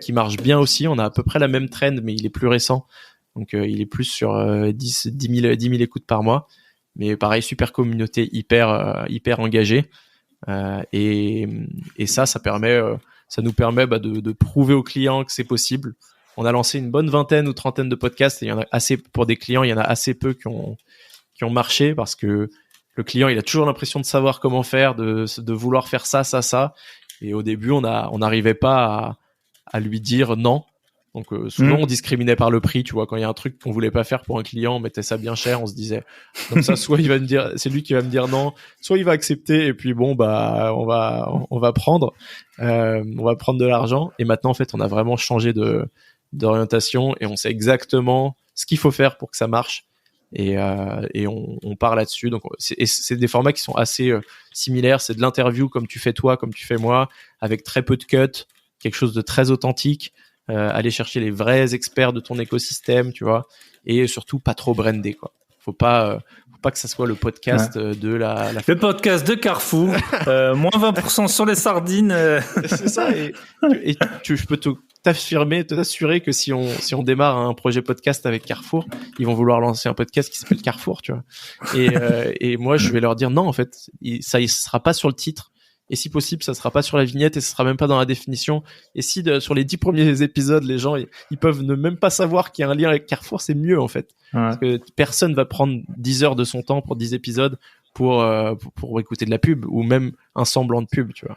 qui marche bien aussi. On a à peu près la même trend, mais il est plus récent. Donc, il est plus sur 10 000 écoutes par mois. Mais pareil, super communauté, hyper engagée. Et ça nous permet de prouver aux clients que c'est possible. On a lancé une bonne vingtaine ou trentaine de podcasts, et il y en a assez pour des clients, il y en a assez peu qui ont marché, parce que le client, il a toujours l'impression de savoir comment faire, de vouloir faire ça. Et au début, on n'arrivait pas à lui dire non. Donc souvent on discriminait par le prix, tu vois, quand il y a un truc qu'on voulait pas faire pour un client, on mettait ça bien cher, on se disait comme ça, soit il va me dire, c'est lui qui va me dire non, soit il va accepter, et puis bon, on va prendre de l'argent. Et maintenant, en fait, on a vraiment changé d'orientation, et on sait exactement ce qu'il faut faire pour que ça marche, et on part là-dessus. Donc c'est des formats qui sont assez similaires. C'est de l'interview comme tu fais toi, comme tu fais moi, avec très peu de cuts, quelque chose de très authentique. Aller chercher les vrais experts de ton écosystème, tu vois, et surtout pas trop brandé, quoi. Faut pas que ça soit le podcast de la le podcast de Carrefour, moins 20% sur les sardines. C'est ça. Et je peux t'assurer que si on démarre un projet podcast avec Carrefour, ils vont vouloir lancer un podcast qui s'appelle Carrefour, tu vois. Et moi, je vais leur dire non, en fait, il sera pas sur le titre. Et si possible, ça sera pas sur la vignette, et ça sera même pas dans la définition. Et si sur les 10 premiers épisodes, les gens ils peuvent ne même pas savoir qu'il y a un lien avec Carrefour, c'est mieux, en fait. Ouais. Parce que personne va prendre 10 heures de son temps pour 10 épisodes pour écouter de la pub, ou même un semblant de pub, tu vois.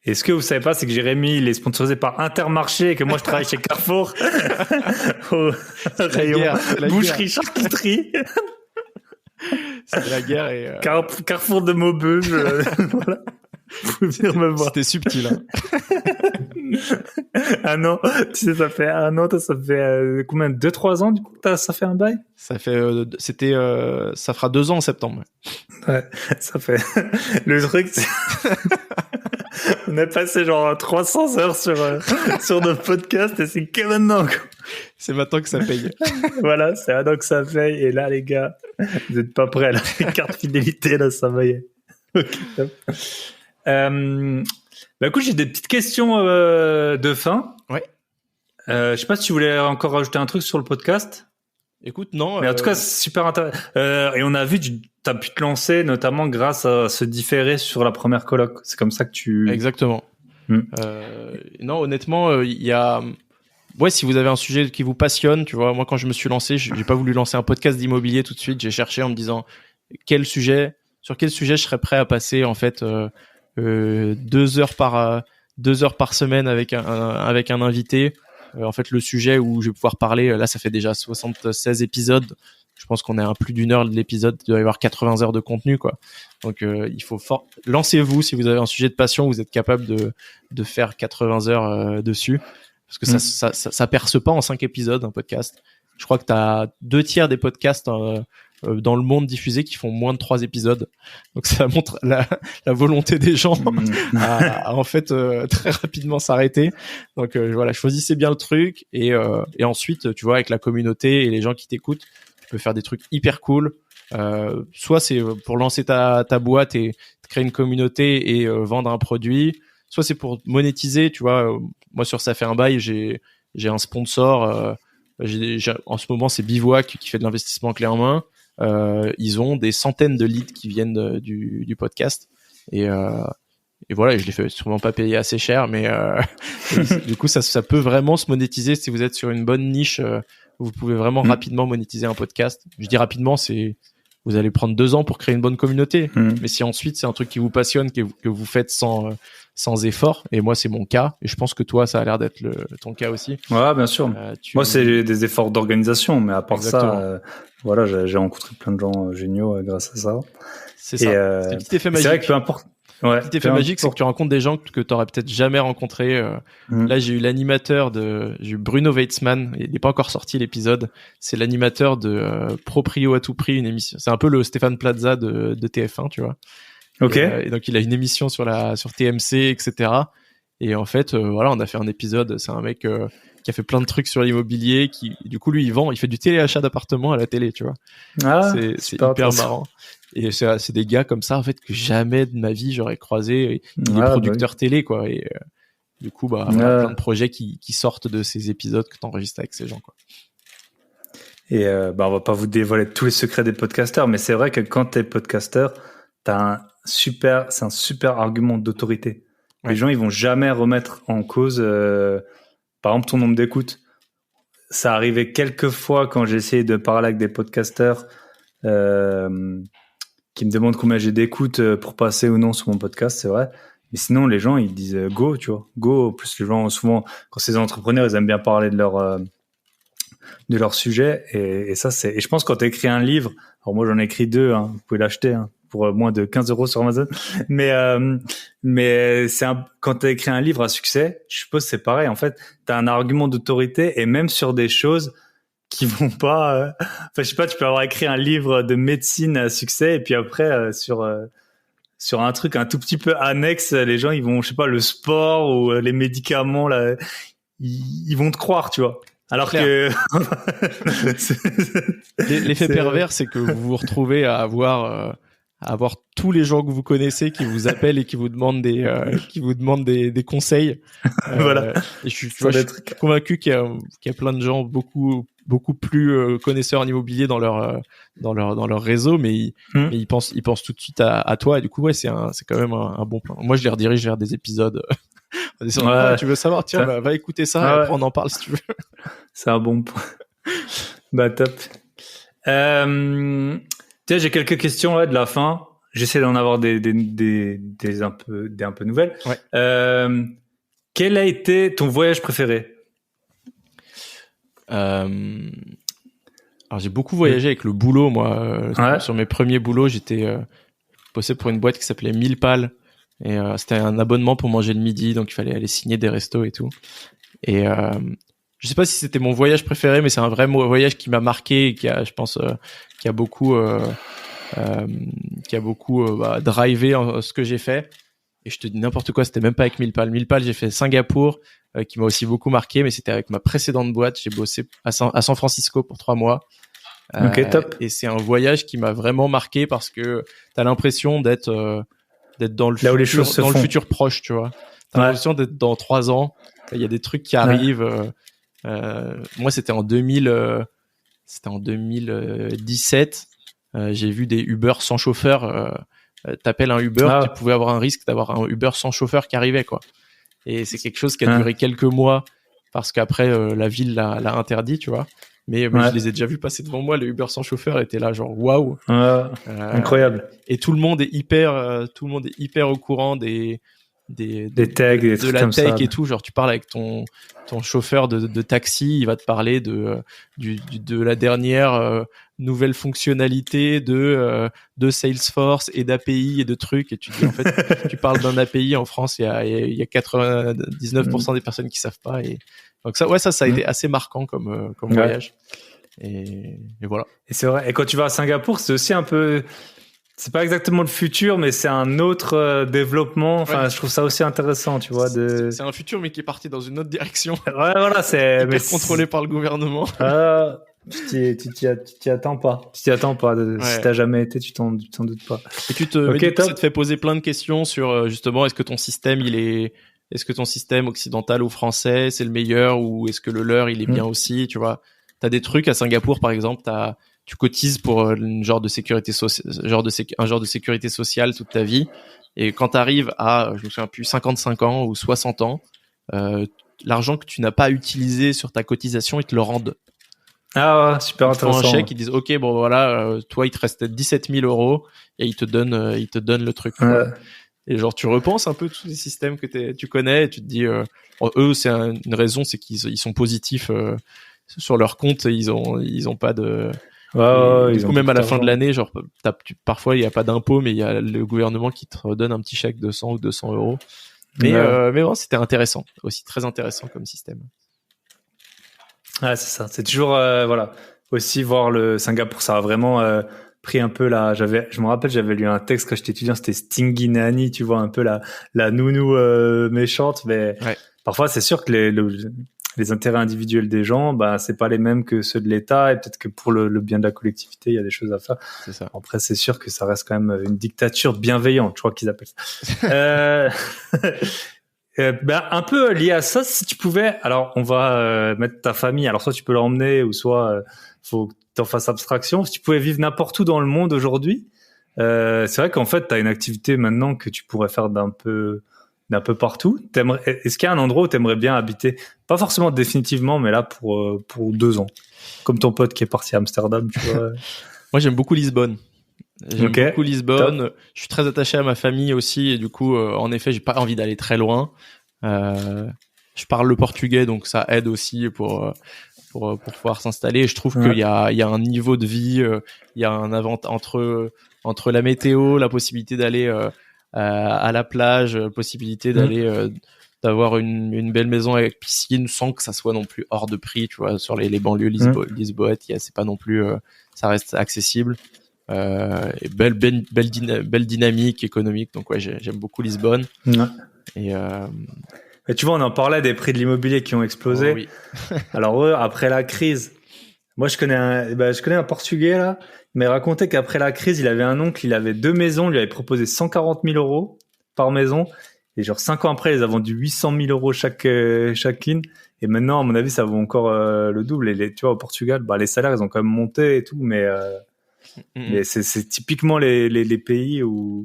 Et ce que vous savez pas, c'est que Jérémy, il est sponsorisé par Intermarché, et que moi je travaille chez Carrefour. Au rayon boucherie, charcuterie. C'est la guerre. Et Carrefour de Maubeuge. Voilà. Vous pouvez venir me voir. C'était subtil, hein. Ah non, tu sais, ça fait combien, 2-3 ans, du coup, ça fait un bail? Ça fera 2 ans en septembre. Ouais, ça fait, le truc, c'est, on a passé genre 300 heures sur notre podcast, et c'est que maintenant, quoi. C'est maintenant que ça paye. Voilà, c'est maintenant que ça paye. Et là, les gars, vous êtes pas prêts, là. Les cartes fidélité, là, ça va y être. Ok, top. Écoute, j'ai des petites questions de fin. Ouais. Je sais pas si tu voulais encore rajouter un truc sur le podcast. Écoute, non. Mais en tout cas, c'est super intéressant. Et on a vu, t'as pu te lancer, notamment grâce à se différer sur la première coloc. C'est comme ça que tu... Exactement. Non, honnêtement, il y a... Ouais, si vous avez un sujet qui vous passionne, tu vois, moi, quand je me suis lancé, j'ai pas voulu lancer un podcast d'immobilier tout de suite. J'ai cherché en me disant quel sujet sur quel sujet je serais prêt à passer en fait 2 heures par semaine avec un invité. En fait, le sujet où je vais pouvoir parler, là, ça fait déjà 76 épisodes. Je pense qu'on est à plus d'1 heure de l'épisode. Il doit y avoir 80 heures de contenu, quoi. Donc, il faut lancez-vous si vous avez un sujet de passion, vous êtes capable de faire 80 heures dessus. Parce que ça perce pas en 5 épisodes, un podcast. Je crois que t'as 2/3 des podcasts dans le monde diffusé qui font moins de 3 épisodes. Donc ça montre la volonté des gens à en fait très rapidement s'arrêter. Donc voilà, choisissez bien le truc et ensuite tu vois avec la communauté et les gens qui t'écoutent, tu peux faire des trucs hyper cool. Soit c'est pour lancer ta boîte et créer une communauté et vendre un produit, soit c'est pour monétiser, tu vois. Moi sur Ça fait un bail, j'ai un sponsor en ce moment c'est Bivouac qui fait de l'investissement clé en main. Ils ont des centaines de leads qui viennent du podcast et voilà, je les fais sûrement pas payer assez cher, mais du coup ça peut vraiment se monétiser si vous êtes sur une bonne niche. Vous pouvez vraiment rapidement monétiser un podcast. Je dis rapidement, vous allez prendre 2 ans pour créer une bonne communauté, mais si ensuite c'est un truc qui vous passionne, que vous faites sans effort, et moi c'est mon cas, et je pense que toi ça a l'air d'être ton cas aussi. Ouais, bien sûr. Moi c'est des efforts d'organisation, mais à part ça, voilà, j'ai rencontré plein de gens géniaux grâce à ça. C'est ça. C'est un petit effet magique. C'est vrai que peu importe. Ouais, petit effet magique, c'est que tu rencontres des gens que tu aurais peut-être jamais rencontrés. Là, j'ai eu Bruno Weitzmann. Il n'est pas encore sorti l'épisode. C'est l'animateur de Proprio à tout prix, une émission. C'est un peu le Stéphane Plaza de TF1, tu vois. Ok. Et donc, il a une émission sur TMC, etc. Et en fait, voilà, on a fait un épisode. C'est un mec qui a fait plein de trucs sur l'immobilier. Du coup, lui, il fait du téléachat d'appartements à la télé, tu vois. Ah, c'est hyper marrant. Et c'est des gars comme ça en fait que jamais de ma vie j'aurais croisé. Il est producteur télé quoi. Et du coup voilà, plein de projets qui sortent de ces épisodes que t'enregistres avec ces gens quoi. Et on va pas vous dévoiler tous les secrets des podcasteurs, mais c'est vrai que quand t'es podcasteur, c'est un super argument d'autorité. Ouais. Les gens ils vont jamais remettre en cause par exemple ton nombre d'écoutes. Ça arrivait quelques fois quand j'ai essayé de parler avec des podcasteurs qui me demandent combien j'ai d'écoutes pour passer ou non sur mon podcast, c'est vrai. Mais sinon, les gens, ils disent go, tu vois. Go. Plus les gens, souvent, quand c'est des entrepreneurs, ils aiment bien parler de leur sujet. Et ça, et je pense quand tu écris un livre, alors moi, j'en ai écrit 2, hein, vous pouvez l'acheter, hein, pour moins de 15 € sur Amazon. Mais quand tu écrit un livre à succès, je suppose que c'est pareil. En fait, tu as un argument d'autorité et même sur des choses qui vont pas je sais pas, tu peux avoir écrit un livre de médecine à succès et puis après sur un truc un tout petit peu annexe, les gens ils vont, je sais pas, le sport ou les médicaments là, ils vont te croire, tu vois. Alors que l'effet pervers, c'est que vous vous retrouvez à avoir tous les gens que vous connaissez qui vous appellent et qui vous demandent des conseils. Voilà. Et je suis convaincu qu'il y a plein de gens beaucoup plus connaisseurs en immobilier dans leur réseau, mais ils pensent tout de suite à toi. Et du coup, ouais, c'est quand même un bon plan. Moi, je les redirige vers des épisodes. Tu veux savoir? Tiens, va écouter ça. Et après, on en parle si tu veux. C'est un bon point. Bah, top. Tiens, j'ai quelques questions de la fin. J'essaie d'en avoir des un peu nouvelles. Ouais. Quel a été ton voyage préféré? Alors j'ai beaucoup voyagé avec le boulot, moi. Sur mes premiers boulots, j'étais bossé pour une boîte qui s'appelait 1000 pales. Et c'était un abonnement pour manger le midi, donc il fallait aller signer des restos et tout. Et je sais pas si c'était mon voyage préféré, mais c'est un vrai voyage qui m'a marqué et qui a beaucoup drivé ce que j'ai fait. Et je te dis n'importe quoi, c'était même pas avec 1000 pales. 1000 pales, j'ai fait Singapour, qui m'a aussi beaucoup marqué, mais c'était avec ma précédente boîte. J'ai bossé à San Francisco pour 3 mois. Ok, top. Et c'est un voyage qui m'a vraiment marqué parce que t'as l'impression d'être dans le futur proche, tu vois. T'as l'impression d'être dans 3 ans. Il y a des trucs qui arrivent. Moi, c'était en 2017. J'ai vu des Uber sans chauffeur. T'appelles un Uber, tu pouvais avoir un risque d'avoir un Uber sans chauffeur qui arrivait, quoi. Et c'est quelque chose qui a duré quelques mois parce qu'après la ville l'a interdit, tu vois. mais je les ai déjà vus passer devant moi. Le Uber sans chauffeur était là, genre waouh, incroyable. Et tout le monde est hyper au courant des tags, des de trucs la comme tech ça. et tout. Genre tu parles avec ton chauffeur de taxi, il va te parler de la dernière nouvelle fonctionnalité de Salesforce et d'API et de trucs, et tu dis en fait tu parles d'un API en France, il y a 99% des personnes qui savent pas, et donc ça a été assez marquant comme voyage, et voilà. Et c'est vrai, et quand tu vas à Singapour, c'est aussi un peu, c'est pas exactement le futur, mais c'est un autre développement. Enfin, je trouve ça aussi intéressant, tu vois. C'est un futur, mais qui est parti dans une autre direction. Ouais, voilà, c'est contrôlé par le gouvernement. Tu t'y attends pas. Tu t'y attends pas. Si t'as jamais été, tu t'en doutes pas. Et ça te fait poser plein de questions sur justement, est-ce que ton système occidental ou français c'est le meilleur, ou est-ce que le leur il est bien aussi, tu vois. T'as des trucs à Singapour par exemple, tu cotises pour un genre de sécurité sociale toute ta vie, et quand t'arrives à, je me souviens plus, 55 ans ou 60 ans, l'argent que tu n'as pas utilisé sur ta cotisation, ils te le rendent. Ah ouais, super intéressant. Ils te font un chèque, ils disent ok, bon voilà, toi il te reste 17 000 euros, et ils te donnent le truc. Et genre tu repenses un peu tous les systèmes que tu connais, et tu te dis eux c'est une raison, c'est qu'ils sont positifs sur leur compte, ils ont pas de du coup même à la fin de l'année, genre parfois il y a pas d'impôt, mais il y a le gouvernement qui te donne un petit chèque de 100 ou 200 euros. Mais bon, c'était intéressant, aussi très intéressant comme système. Ouais, c'est ça. C'est toujours voilà. Aussi voir le Singapour, ça a vraiment pris un peu je me rappelle, j'avais lu un texte quand j'étais étudiant, c'était Stingy Nanny, tu vois, un peu la nounou méchante, mais parfois c'est sûr que les intérêts individuels des gens, bah c'est pas les mêmes que ceux de l'État, et peut-être que pour le bien de la collectivité, il y a des choses à faire. C'est ça. Après, c'est sûr que ça reste quand même une dictature bienveillante, je crois qu'ils appellent ça. Un peu lié à ça, si tu pouvais, alors on va mettre ta famille, alors soit tu peux l'emmener, ou soit faut que t'en fasses abstraction. Si tu pouvais vivre n'importe où dans le monde aujourd'hui, c'est vrai qu'en fait t'as une activité maintenant que tu pourrais faire d'un peu partout. Est-ce qu'il y a un endroit où t'aimerais bien habiter, pas forcément définitivement, mais là pour 2 ans, comme ton pote qui est parti à Amsterdam, tu vois. Moi j'aime beaucoup Lisbonne. J'aime beaucoup Lisbonne. Top. Je suis très attaché à ma famille aussi, et du coup, en effet, j'ai pas envie d'aller très loin. Je parle le portugais, donc ça aide aussi pour pouvoir s'installer. Je trouve qu'il y a un niveau de vie, il y a un entre la météo, la possibilité d'aller à la plage, possibilité d'aller d'avoir une belle maison avec piscine, sans que ça soit non plus hors de prix, tu vois. Sur les banlieues lisboètes, c'est pas non plus, ça reste accessible. Et belle dynamique économique, donc j'aime beaucoup Lisbonne. Et tu vois, on en parlait des prix de l'immobilier qui ont explosé. Oui. Alors après la crise, moi je connais un Portugais là, il m'a raconté qu'après la crise, il avait un oncle, il avait 2 maisons, il lui avait proposé 140 000 euros par maison, et genre 5 ans après, ils a vendu 800 000 euros chacune. Et maintenant, à mon avis, ça vaut encore le double. Et tu vois, au Portugal, les salaires, ils ont quand même monté et tout, mais c'est typiquement les pays où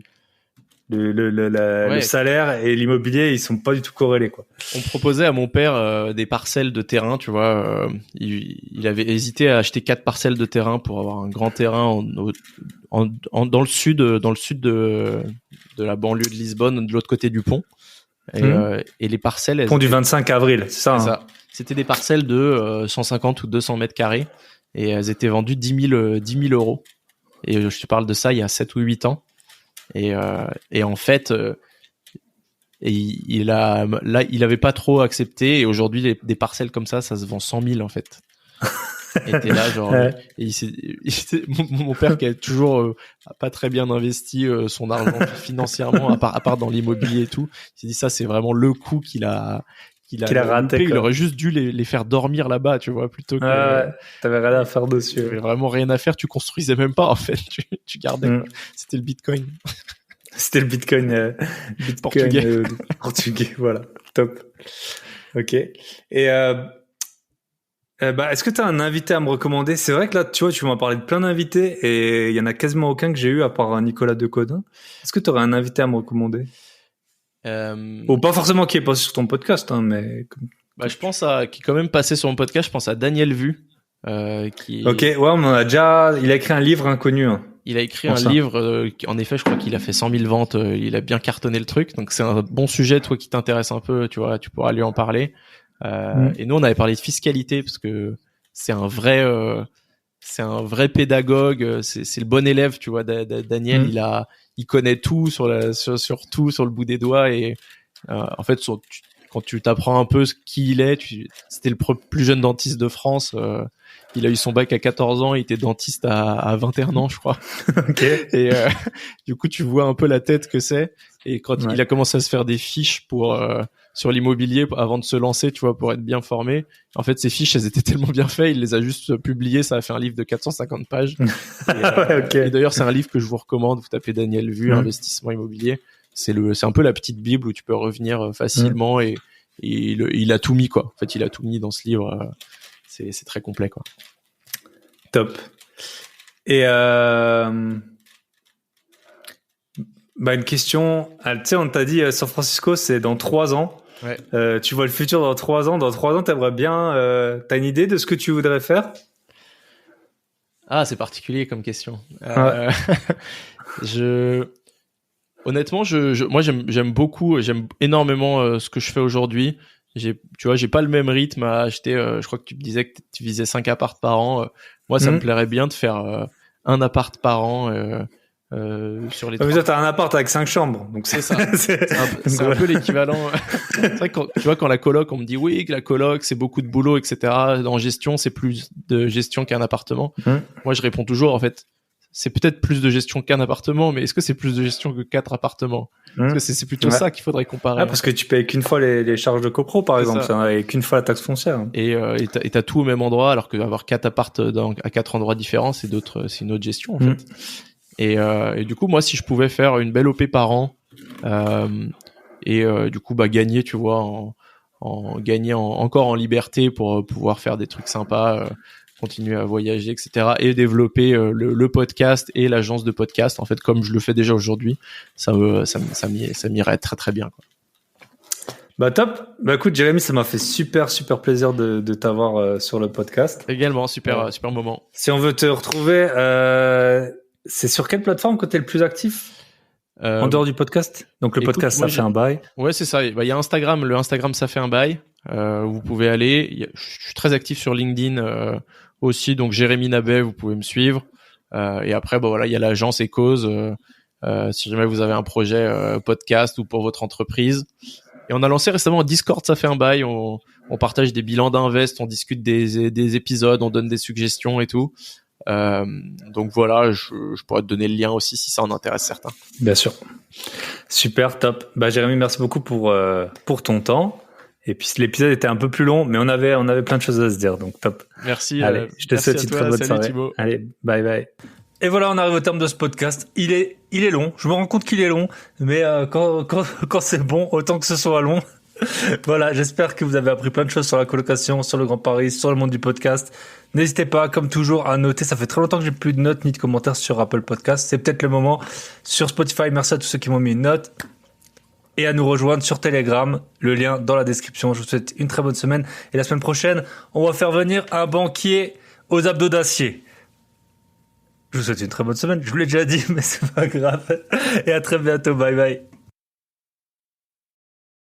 le salaire et l'immobilier, ils sont pas du tout corrélés, quoi. On proposait à mon père des parcelles de terrain, tu vois. Il avait hésité à acheter 4 parcelles de terrain pour avoir un grand terrain dans le sud de la banlieue de Lisbonne, de l'autre côté du pont. Et les parcelles, pont du 25 avril, c'est ça. C'est ça. C'était des parcelles de 150 ou 200 mètres carrés, et elles étaient vendues 10 000 euros. Et je te parle de ça il y a 7 ou 8 ans. Et en fait, il avait pas trop accepté, et aujourd'hui des parcelles comme ça se vend 100 000 en fait. Et t'es là genre, et mon père qui a toujours pas très bien investi son argent financièrement, à part dans l'immobilier et tout, il s'est dit ça c'est vraiment le coup qu'il a raté. Il aurait juste dû les faire dormir là-bas, tu vois, plutôt que. T'avais rien à faire dessus. T'avais vraiment rien à faire, tu construisais même pas en fait, tu gardais. C'était le Bitcoin. C'était le Bitcoin portugais. Portugais, voilà, top. Ok. Et est-ce que tu as un invité à me recommander? C'est vrai que là, tu vois, tu m'as parlé de plein d'invités, et il y en a quasiment aucun que j'ai eu à part Nicolas Decodin. Est-ce que tu aurais un invité à me recommander? Ou pas forcément qui est passé sur ton podcast, hein, mais. Je pense qui est quand même passé sur mon podcast. Je pense à Daniel Vu, Ok, ouais, il a écrit un livre inconnu. Hein. Il a écrit un livre, en effet, je crois qu'il a fait 100 000 ventes, il a bien cartonné le truc, donc c'est un bon sujet, toi qui t'intéresse un peu, tu vois, tu pourras lui en parler. Et nous, on avait parlé de fiscalité, parce que c'est un vrai pédagogue, c'est le bon élève, tu vois, Daniel, il connaît tout sur tout, sur le bout des doigts, et en fait, quand tu t'apprends un peu qui il est, c'était le plus jeune dentiste de France, il a eu son bac à 14 ans, il était dentiste à 21 ans, je crois. Okay. Et du coup, tu vois un peu la tête que c'est. Et quand il a commencé à se faire des fiches sur l'immobilier avant de se lancer, tu vois, pour être bien formé. En fait, ces fiches, elles étaient tellement bien faites, il les a juste publiées. Ça a fait un livre de 450 pages. Et d'ailleurs, c'est un livre que je vous recommande. Vous tapez Daniel Vu, investissement immobilier. C'est un peu la petite bible où tu peux revenir facilement et il a tout mis, quoi. En fait, il a tout mis dans ce livre. C'est très complet, quoi. Top. Et une question. Tu sais, on t'a dit San Francisco, c'est dans 3 ans. Ouais. Tu vois le futur dans 3 ans. Dans 3 ans, t'aimerais bien. T'as une idée de ce que tu voudrais faire? Ah, c'est particulier comme question. Ouais. Honnêtement, moi, j'aime énormément ce que je fais aujourd'hui. Tu vois, j'ai pas le même rythme à acheter. Je crois que tu me disais que tu visais 5 apparts par an. Moi, ça me plairait bien de faire un appart par an sur les. Mais toi, t'as un appart avec 5 chambres, donc c'est ça. c'est un peu l'équivalent. C'est vrai que tu vois, quand la coloc, on me dit oui, que la coloc, c'est beaucoup de boulot, etc. En gestion, c'est plus de gestion qu'un appartement. Moi, je réponds toujours, en fait, c'est peut-être plus de gestion qu'un appartement, mais est-ce que c'est plus de gestion que 4 appartements? Parce que c'est plutôt ça qu'il faudrait comparer. Ah, parce que tu payes qu'une fois les charges de copro, par exemple, et qu'une fois la taxe foncière. Et t'as tout au même endroit, alors qu'avoir 4 appartes à 4 endroits différents, c'est une autre gestion, en fait. Et du coup, moi, si je pouvais faire une belle OP par an, du coup, gagner, tu vois, gagner encore en liberté pour pouvoir faire des trucs sympas, continuer à voyager, etc. et développer le podcast et l'agence de podcast, en fait, comme je le fais déjà aujourd'hui, ça m'irait très très bien, quoi. Top. Écoute, Jérémy, ça m'a fait super plaisir de t'avoir sur le podcast. Également, super moment. Si on veut te retrouver, c'est sur quelle plateforme que t'es le plus actif en dehors du podcast? Donc podcast, ça fait un bail. Ouais, c'est ça. Il y a Instagram, le Instagram, ça fait un bail. Vous pouvez aller. Je suis très actif sur LinkedIn aussi, donc Jérémy Nabet, vous pouvez me suivre. Et après, il y a l'agence et cause. Si jamais vous avez un projet podcast ou pour votre entreprise. Et on a lancé récemment un Discord, ça fait un bail. On partage des bilans d'invest, on discute des épisodes, on donne des suggestions et tout. Donc voilà, je pourrais te donner le lien aussi si ça en intéresse certains. Bien sûr. Super, top. Jérémy, merci beaucoup pour ton temps. Et puis l'épisode était un peu plus long, mais on avait plein de choses à se dire, donc top. Merci. Allez, je te souhaite une très bonne soirée. Thibaut. Allez, bye bye. Et voilà, on arrive au terme de ce podcast. Il est long. Je me rends compte qu'il est long, mais quand c'est bon, autant que ce soit long. Voilà, j'espère que vous avez appris plein de choses sur la colocation, sur le Grand Paris, sur le monde du podcast. N'hésitez pas, comme toujours, à noter. Ça fait très longtemps que j'ai plus de notes ni de commentaires sur Apple Podcast. C'est peut-être le moment. Sur Spotify, merci à tous ceux qui m'ont mis une note. Et à nous rejoindre sur Telegram. Le lien dans la description. Je vous souhaite une très bonne semaine. Et la semaine prochaine, on va faire venir un banquier aux abdos d'acier. Je vous souhaite une très bonne semaine. Je vous l'ai déjà dit, mais c'est pas grave. Et à très bientôt. Bye bye.